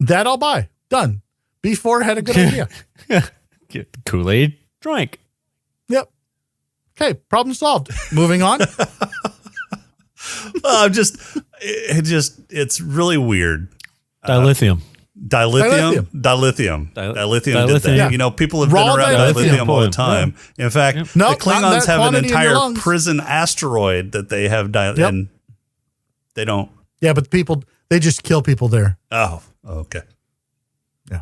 That I'll buy. Done. B4 had a good idea. Get the Kool-Aid drink. Yep. Okay, problem solved. Moving on. It's really weird. Dilithium. Dilithium. Did that. Yeah. You know, people have Raw been around dilithium. dilithium all the time. In fact, Nope, the not in Klingons that have an quantity in your entire lungs. prison asteroid that they have and they don't. Yeah, but they just kill people there. Oh, okay. Yeah.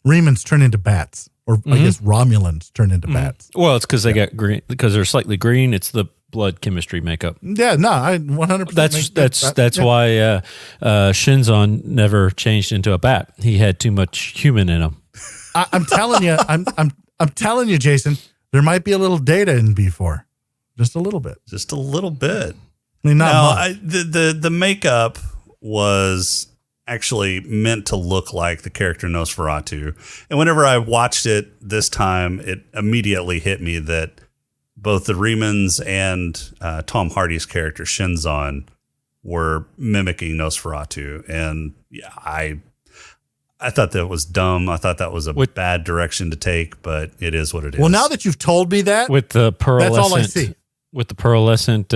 Remans turn into bats. Or I guess Romulans turn into bats. Well, it's because they got green, because they're slightly green. It's the blood chemistry makeup. Yeah, no, I 100%. That's why Shinzon never changed into a bat. He had too much human in him. I'm telling you, I'm telling you, Jason, there might be a little data in B4. Just a little bit. Just a little bit. I mean, not No, much. the makeup was actually meant to look like the character Nosferatu. And whenever I watched it this time, it immediately hit me that both the Remans and Tom Hardy's character Shinzon were mimicking Nosferatu. And yeah, I thought that was dumb. I thought that was a bad direction to take, but it is what it is. Well, now that you've told me that, With the pearlescent, that's all I see. With the pearlescent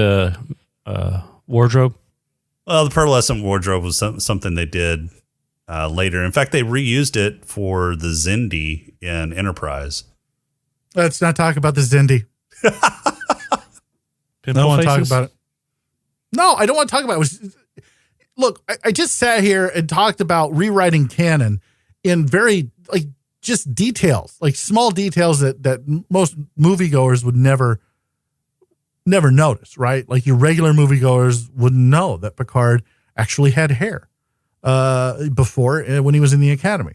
wardrobe. Well, the pearlescent wardrobe was something they did later. In fact, they reused it for the Xindi in Enterprise. Let's not talk about the Xindi. I don't want to talk about it. No, I don't want to talk about it. Look, I just sat here and talked about rewriting canon in very, like, just details, like small details that most moviegoers would never notice, right? Like your regular moviegoers wouldn't know that Picard actually had hair before when he was in the Academy.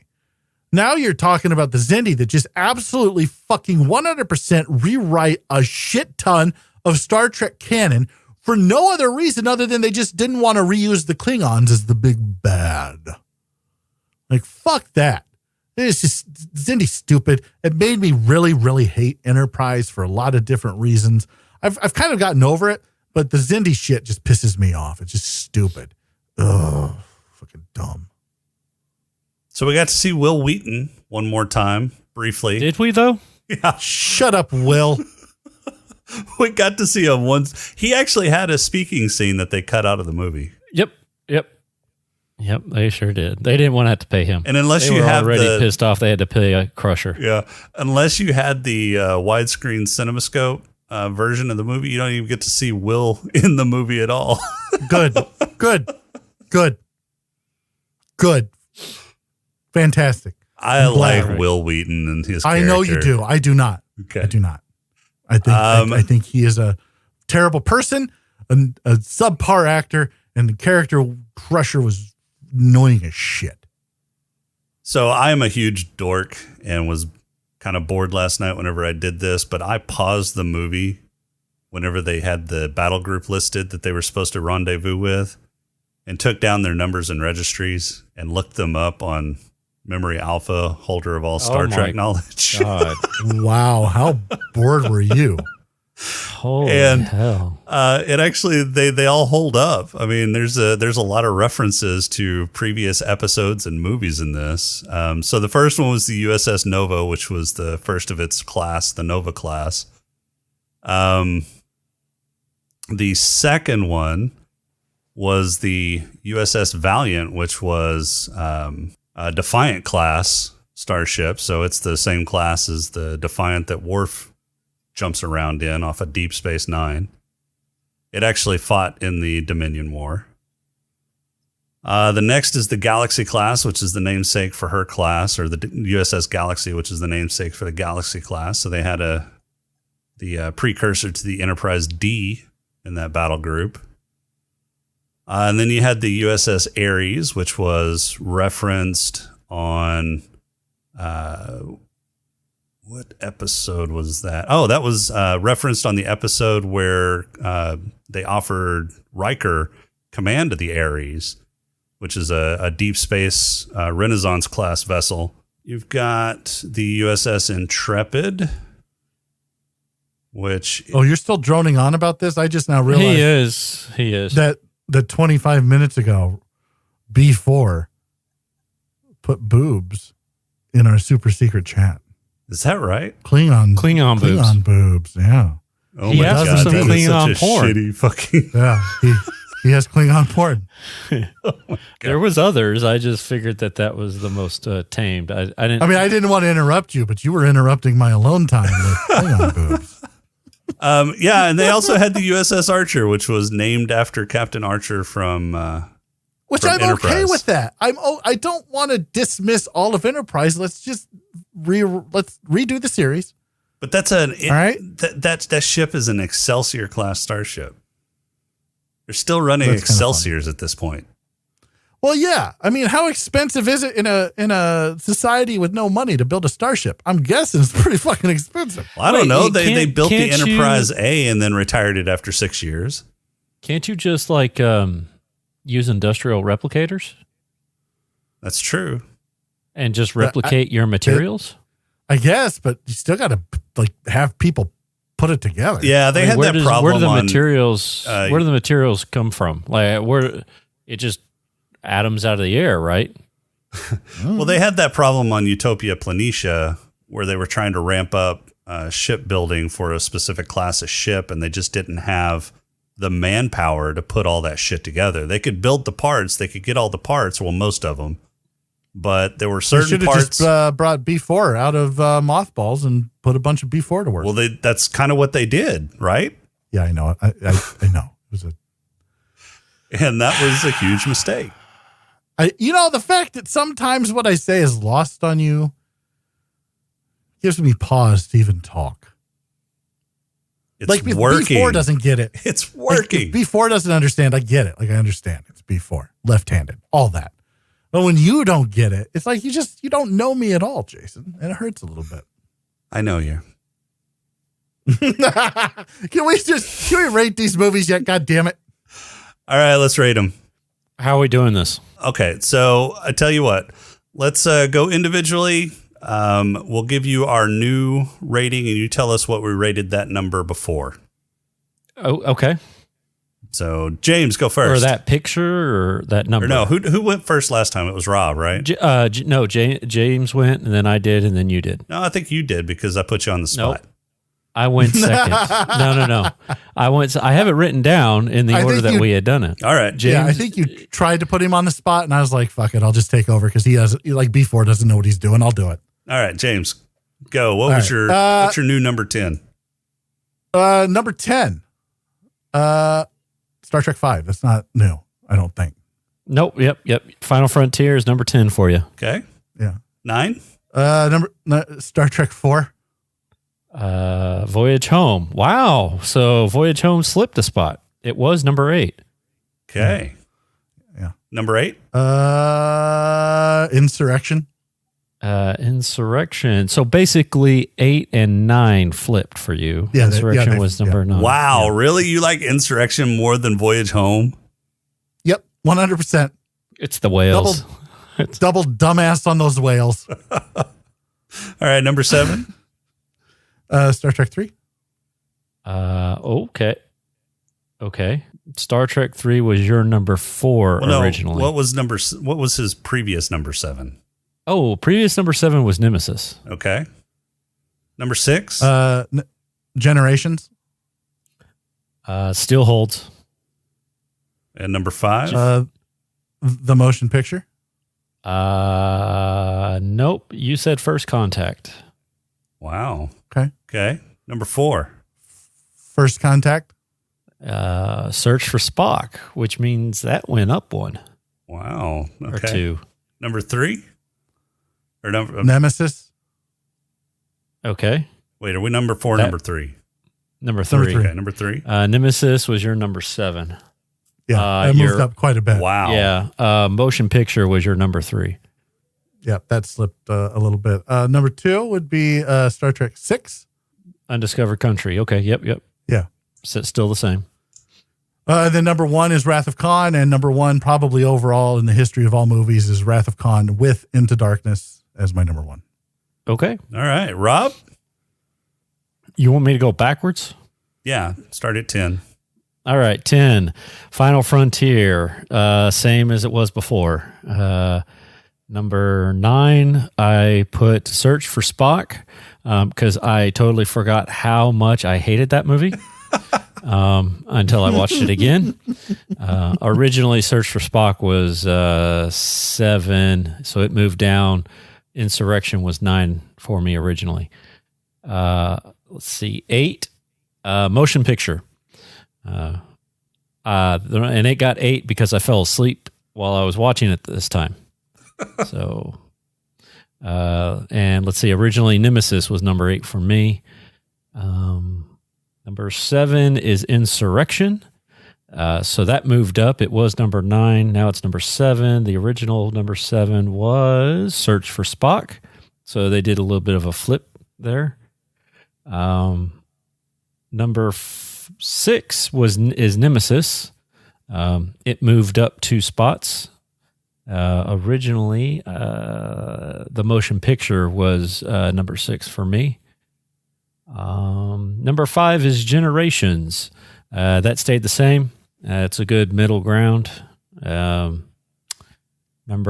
Now you're talking about the Xindi that just absolutely fucking 100% rewrite a shit ton of Star Trek canon for no other reason other than they just didn't want to reuse the Klingons as the big bad. Like, fuck that. It's just Xindi stupid. It made me really, really hate Enterprise for a lot of different reasons. I've kind of gotten over it, but the Xindi shit just pisses me off. It's just stupid. Ugh, fucking dumb. So we got to see Will Wheaton one more time, briefly. Did we, though? Yeah. Shut up, Will. We got to see him once. He actually had a speaking scene that they cut out of the movie. Yep. They sure did. They didn't want to have to pay him. And unless they you were have already pissed off, they had to pay a Crusher. Yeah. Unless you had the widescreen CinemaScope version of the movie, you don't even get to see Will in the movie at all. Good. Fantastic. I like Will Wheaton and his character. I know you do. I do not. Okay. I do not. I think he is a terrible person, a subpar actor, and the character Crusher was annoying as shit. So I am a huge dork and was kind of bored last night whenever I did this, but I paused the movie whenever they had the battle group listed that they were supposed to rendezvous with and took down their numbers and registries and looked them up on Memory Alpha, holder of all Star Trek knowledge. God. Wow. How bored were you? Holy And hell. it actually they all hold up. I mean, there's a lot of references to previous episodes and movies in this. So the first one was the USS Nova, which was the first of its class, the Nova class. The second one was the USS Valiant, which was a Defiant class starship. So it's the same class as the Defiant that Worf jumps around in off of Deep Space Nine. It actually fought in the Dominion War. The next is the Galaxy class, which is the namesake for her class, or the USS Galaxy, which is the namesake for the Galaxy class. So they had the precursor to the Enterprise D in that battle group. And then you had the USS Ares, which was referenced on what episode was that? Oh, that was referenced on the episode where they offered Riker command of the Ares. which is a deep space Renaissance class vessel. You've got the USS Intrepid, which... Oh, you're still droning on about this? I just now realized He is. that 25 minutes ago, B4 put boobs in our super secret chat. Is that right? Klingon boobs. Yeah. Oh He my asked God, for some that is Klingon such a porn. shitty fucking... Yeah. He has Klingon porn. There was others. I just figured that was the most tamed. I didn't. I mean, I didn't want to interrupt you, but you were interrupting my alone time with Klingon boobs. Yeah, and they also had the USS Archer, which was named after Captain Archer from... Which from I'm okay Enterprise. with that. I don't want to dismiss all of Enterprise. Let's just let's redo the series. But that's all right. That ship is an Excelsior class starship. They're still running That's kinda Excelsiors at this point. Well, yeah. I mean, how expensive is it in a society with no money to build a starship? I'm guessing it's pretty fucking expensive. Well, I don't know. Wait, They built the can't Enterprise A and then retired it after 6 years. Can't you just like use industrial replicators That's true. and just replicate your materials? I guess, but you still got to like have people put it together. Yeah, they had that problem. Where do the on, materials? Where do the materials come from? Like where it just atoms out of the air, right? Well, they had that problem on Utopia Planitia where they were trying to ramp up shipbuilding for a specific class of ship, and they just didn't have the manpower to put all that shit together. They could build the parts, they could get all the parts, well, most of them, but there were certain parts. Just brought B4 out of mothballs and put a bunch of B4 to work. Well, that's kind of what they did, right? Yeah, I know. I know. It was And that was a huge mistake. the fact that sometimes what I say is lost on you gives me pause to even talk. It's Like working. B4 doesn't get it. It's working. Like, if B4 doesn't understand. I get it. Like I understand. It's B4, left-handed, all that. But when you don't get it, it's like you don't know me at all, Jason, and it hurts a little bit. I know you. Can we rate these movies yet? God damn it! All right, let's rate them. How are we doing this? Okay, so I tell you what, let's go individually. We'll give you our new rating, and you tell us what we rated that number before. Oh, okay. So James, go first. Or that picture or that number? Or no, who went first last time? It was Rob, right? No, James went, and then I did, and then you did. No, I think you did because I put you on the spot. Nope. I went second. No. I have it written down in the order that we had done it. All right, James. Yeah, I think you tried to put him on the spot, and I was like, "Fuck it, I'll just take over," because B4 doesn't know what he's doing. I'll do it. All right, James, go. What's your new number 10? Number 10. Star Trek 5. That's not new, I don't think. Nope. Yep. Final Frontier is number 10 for you. Okay. Yeah. 9. Star Trek 4. Voyage Home. Wow. So Voyage Home slipped a spot. It was number 8. Okay. Yeah. Number 8. Insurrection. Insurrection. So basically 8 and 9 flipped for you. Yeah, Insurrection was number 9. Wow, Yeah. really? You like Insurrection more than Voyage Home? Yep, 100%. It's the whales. Double dumbass on those whales. All right, number 7. Star Trek 3. Okay. Star Trek 3 was your number 4 originally. What was his previous number 7? Oh, previous number 7 was Nemesis. Okay. Number 6? Generations. Still holds. And number 5? The motion picture. Nope. You said First Contact. Wow. Okay. Number 4. First Contact. Search for Spock, which means that went up 1. Wow. Okay. Or 2. Number 3? Or number Nemesis. Okay. Wait, are we number 4 or number 3? Number 3. Okay, number 3. Nemesis was your number 7. Yeah, I moved up quite a bit. Wow. Yeah. Motion Picture was your number 3. Yeah, that slipped a little bit. Number 2 would be Star Trek 6. Undiscovered Country. Okay. Yep. Yeah. So it's still the same. Then number 1 is Wrath of Khan, and number 1 probably overall in the history of all movies is Wrath of Khan with Into Darkness as my number 1. Okay. All right, Rob. You want me to go backwards? Yeah, start at 10. All right, 10. Final Frontier, same as it was before. Number 9, I put Search for Spock because I totally forgot how much I hated that movie until I watched it again. Originally, Search for Spock was 7, so it moved down. Insurrection was 9 for me originally. Let's see, 8, Motion Picture. And it got 8 because I fell asleep while I was watching it this time. So, and let's see, originally Nemesis was number 8 for me. Number 7 is Insurrection. So that moved up. It was number 9. Now it's number 7. The original number 7 was Search for Spock. So they did a little bit of a flip there. Number 6 is Nemesis. It moved up 2 spots. Originally, the motion picture was number 6 for me. Number 5 is Generations. That stayed the same. It's a good middle ground. Number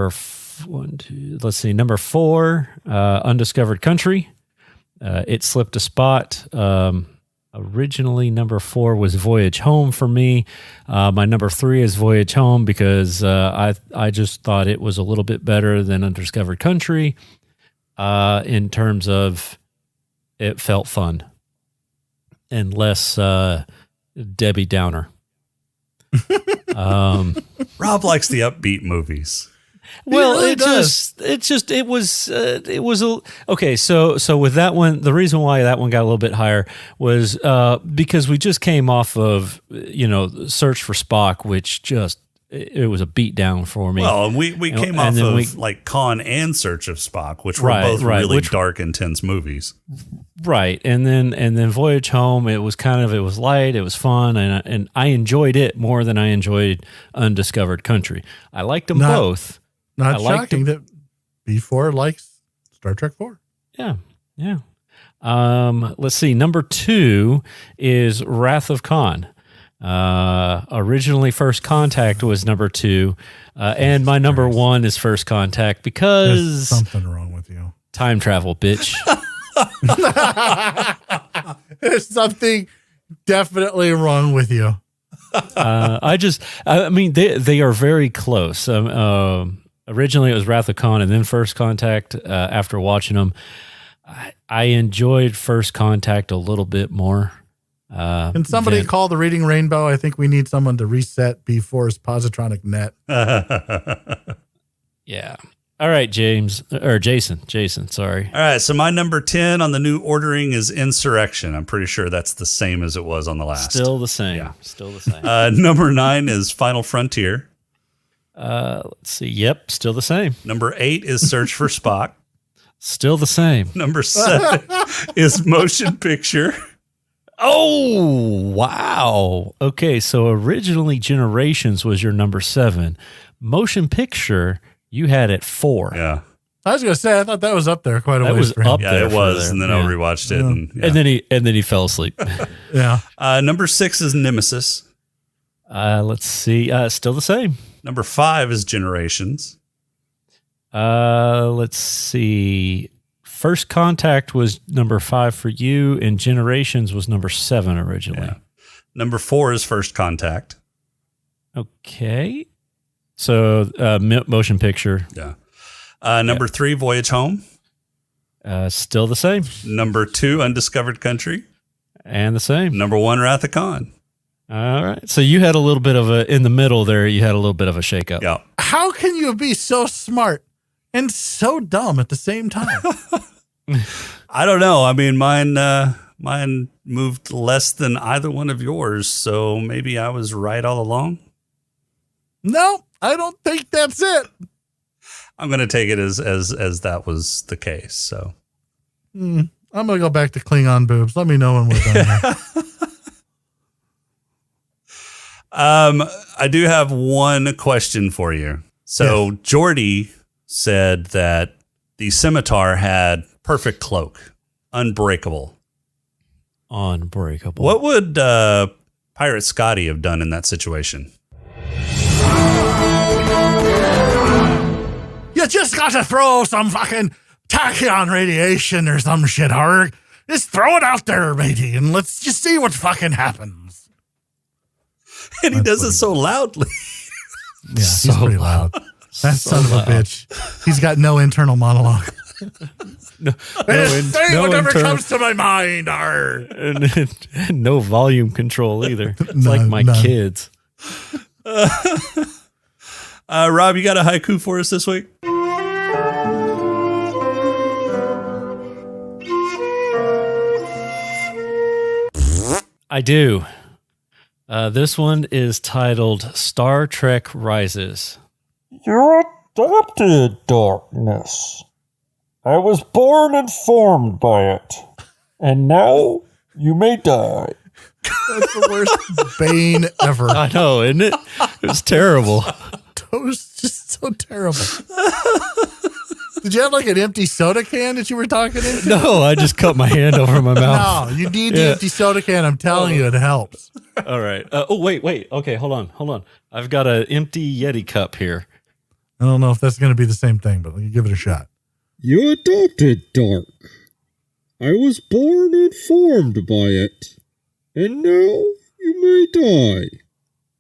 4, Undiscovered Country. It slipped a spot. Originally, number 4 was Voyage Home for me. My number 3 is Voyage Home because I just thought it was a little bit better than Undiscovered Country in terms of it felt fun and less Debbie Downer. Rob likes the upbeat movies. Well, really it was okay. So with that one, the reason why that one got a little bit higher was because we just came off of Search for Spock, which just it was a beat down for me. Well, we came off of like Khan and Search of Spock, which were both really dark, intense movies. Right, and then Voyage Home, it was light, it was fun, and I enjoyed it more than I enjoyed Undiscovered Country. I liked them both. Not shocking that B4 likes Star Trek 4. Yeah. Let's see. Number 2 is Wrath of Khan. Originally, First Contact was number 2, and my number 1 is First Contact because there's something wrong with you. Time travel, bitch. There's something definitely wrong with you. I mean, they are very close. Originally, it was Wrath of Khan and then First Contact. After watching them, I enjoyed First Contact a little bit more. Can somebody call the Reading Rainbow? I think we need someone to reset B4's positronic net. Yeah. All right, Jason, sorry. All right, so my number 10 on the new ordering is Insurrection. I'm pretty sure that's the same as it was on the last. Still the same. Yeah. Still the same. Number 9 is Final Frontier. Let's see. Yep, still the same. Number 8 is Search for Spock. Still the same. Number 7 is Motion Picture. Oh, wow. Okay, so originally Generations was your number 7. Motion Picture, you had at 4. Yeah. I was going to say, I thought that was up there quite a ways. Was for him. up Yeah, there it was. And then I rewatched it. And then he fell asleep. Yeah. Number 6 is Nemesis. Let's see. Still the same. Number 5 is Generations. Let's see. First Contact was number 5 for you, and Generations was number 7 originally. Yeah. Number 4 is First Contact. Okay. So Motion Picture. Yeah. Number 3, Voyage Home. Still the same. Number 2, Undiscovered Country. And the same. Number 1, Wrath of Khan. All right. So you had a little bit of in the middle there, you had a little bit of a shakeup. Yeah. How can you be so smart and so dumb at the same time? I don't know. I mean, mine moved less than either one of yours, so maybe I was right all along. No, I don't think that's it. I'm going to take it as that was the case. So I'm going to go back to Klingon boobs. Let me know when we're done. I do have one question for you. So Geordi said that the scimitar had perfect cloak, unbreakable. Unbreakable. What would Pirate Scotty have done in that situation? You just got to throw some fucking tachyon radiation or some shit, Harg. Just throw it out there, matey, and let's just see what fucking happens. And he does it so loudly. Yeah, he's pretty loud. That son of a bitch. He's got no internal monologue. Say whatever comes to my mind, and no volume control either. It's like my kids. Rob, you got a haiku for us this week? I do. This one is titled Star Trek Rises. You're adopted, darkness. I was born and formed by it. And now you may die. That's the worst bane ever. I know, isn't it? It was terrible. That was just so terrible. Did you have like an empty soda can that you were talking into? No, I just cut my hand over my mouth. No, you need the empty soda can. I'm telling you, it helps. All right. Wait. Okay, hold on. I've got an empty Yeti cup here. I don't know if that's going to be the same thing, but give it a shot. You adopted dark. I was born and formed by it. And now you may die.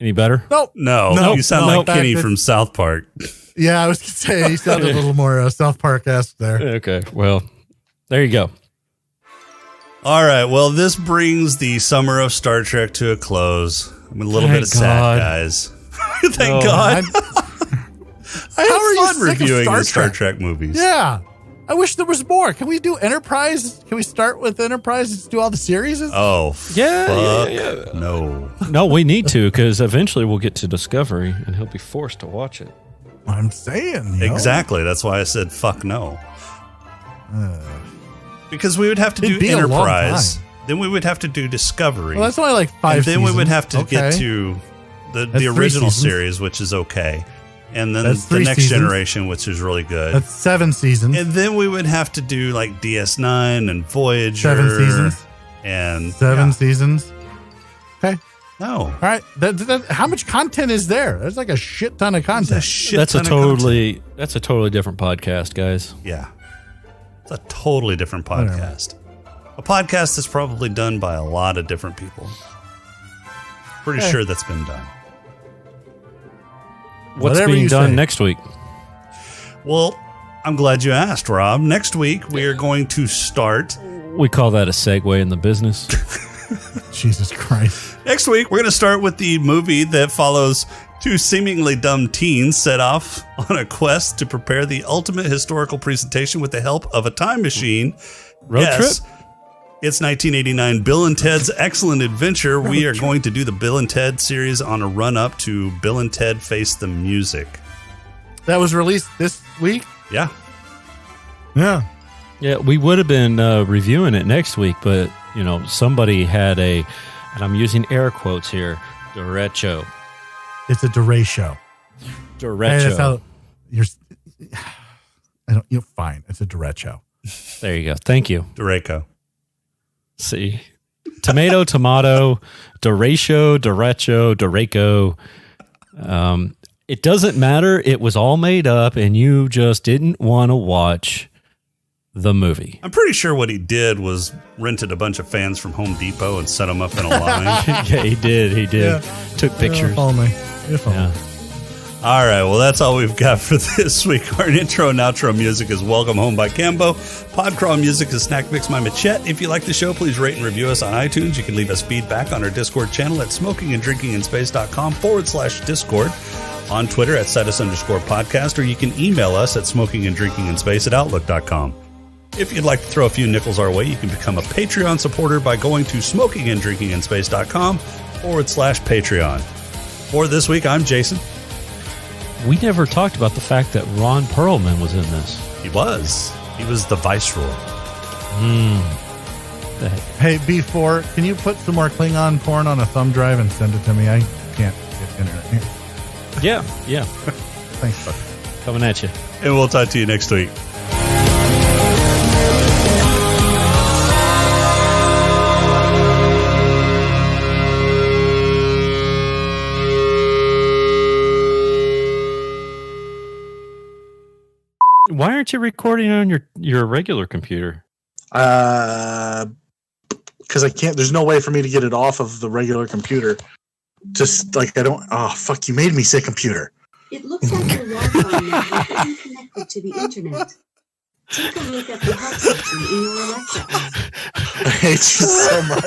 Any better? Nope. No, you sound like Kenny from South Park. Yeah, I was going to say, he sounded a little more South Park-esque there. Okay, well, there you go. All right, well, this brings the summer of Star Trek to a close. I'm a little bit sad, guys. Thank God. I had fun reviewing the Star Trek movies. Yeah. I wish there was more. Can we do Enterprise? Can we start with Enterprise and do all the series? Oh, yeah. No. No, we need to, because eventually we'll get to Discovery, and he'll be forced to watch it. I'm saying. Exactly. That's why I said fuck no. Because we would have to do Enterprise. Then we would have to do Discovery. Well, that's only like 5 And then seasons. we would have to get to the original series, which is okay. And then the Next Generation, which is really good. That's 7 seasons. And then we would have to do like DS9 and Voyager. 7 seasons. And 7 seasons. Okay. No. All right. How much content is there? There's like a shit ton of content. That's a totally different podcast, guys. Yeah. It's a totally different podcast. A podcast that's probably done by a lot of different people. Pretty sure that's been done. What's being done next week? Well, I'm glad you asked, Rob. Next week, we are going to start. We call that a segue in the business. Jesus Christ. Next week, we're going to start with the movie that follows two seemingly dumb teens set off on a quest to prepare the ultimate historical presentation with the help of a time machine. Road trip? It's 1989 Bill and Ted's Excellent Adventure. We are going to do the Bill and Ted series on a run-up to Bill and Ted Face the Music. That was released this week? Yeah. Yeah. Yeah, we would have been reviewing it next week, but, somebody had and I'm using air quotes here, derecho. It's a derecho. Derecho. Hey, that's how you're fine. It's a derecho. There you go. Thank you. Derecho. See, tomato, derecho, derecho. It doesn't matter. It was all made up, and you just didn't want to watch the movie. I'm pretty sure what he did was rented a bunch of fans from Home Depot and set them up in a line. Yeah, he did. Yeah. Took pictures. Follow me. Yeah. All right, well, that's all we've got for this week. Our intro and outro music is Welcome Home by Cambo. Podcrawl music is Snack Mix by Machette. If you like the show, please rate and review us on iTunes. You can leave us feedback on our Discord channel at smokinganddrinkinginspace.com/Discord. On Twitter at @Citus_podcast, or you can email us at smokinganddrinkinginspace@outlook.com. If you'd like to throw a few nickels our way, you can become a Patreon supporter by going to smokinganddrinkinginspace.com/Patreon. For this week, I'm Jason. We never talked about the fact that Ron Perlman was in this. He was the Viceroy. Hey, B4, can you put some more Klingon porn on a thumb drive and send it to me? I can't internet. Yeah. Thanks, bud. Coming at you. And we'll talk to you next week. Why aren't you recording on your regular computer? Because I can't. There's no way for me to get it off of the regular computer. Just like I don't. Oh fuck! You made me say computer. It looks like your Wi-Fi network isn't connected to the internet. Take a look at the help section in your Alexa app. I hate you so much.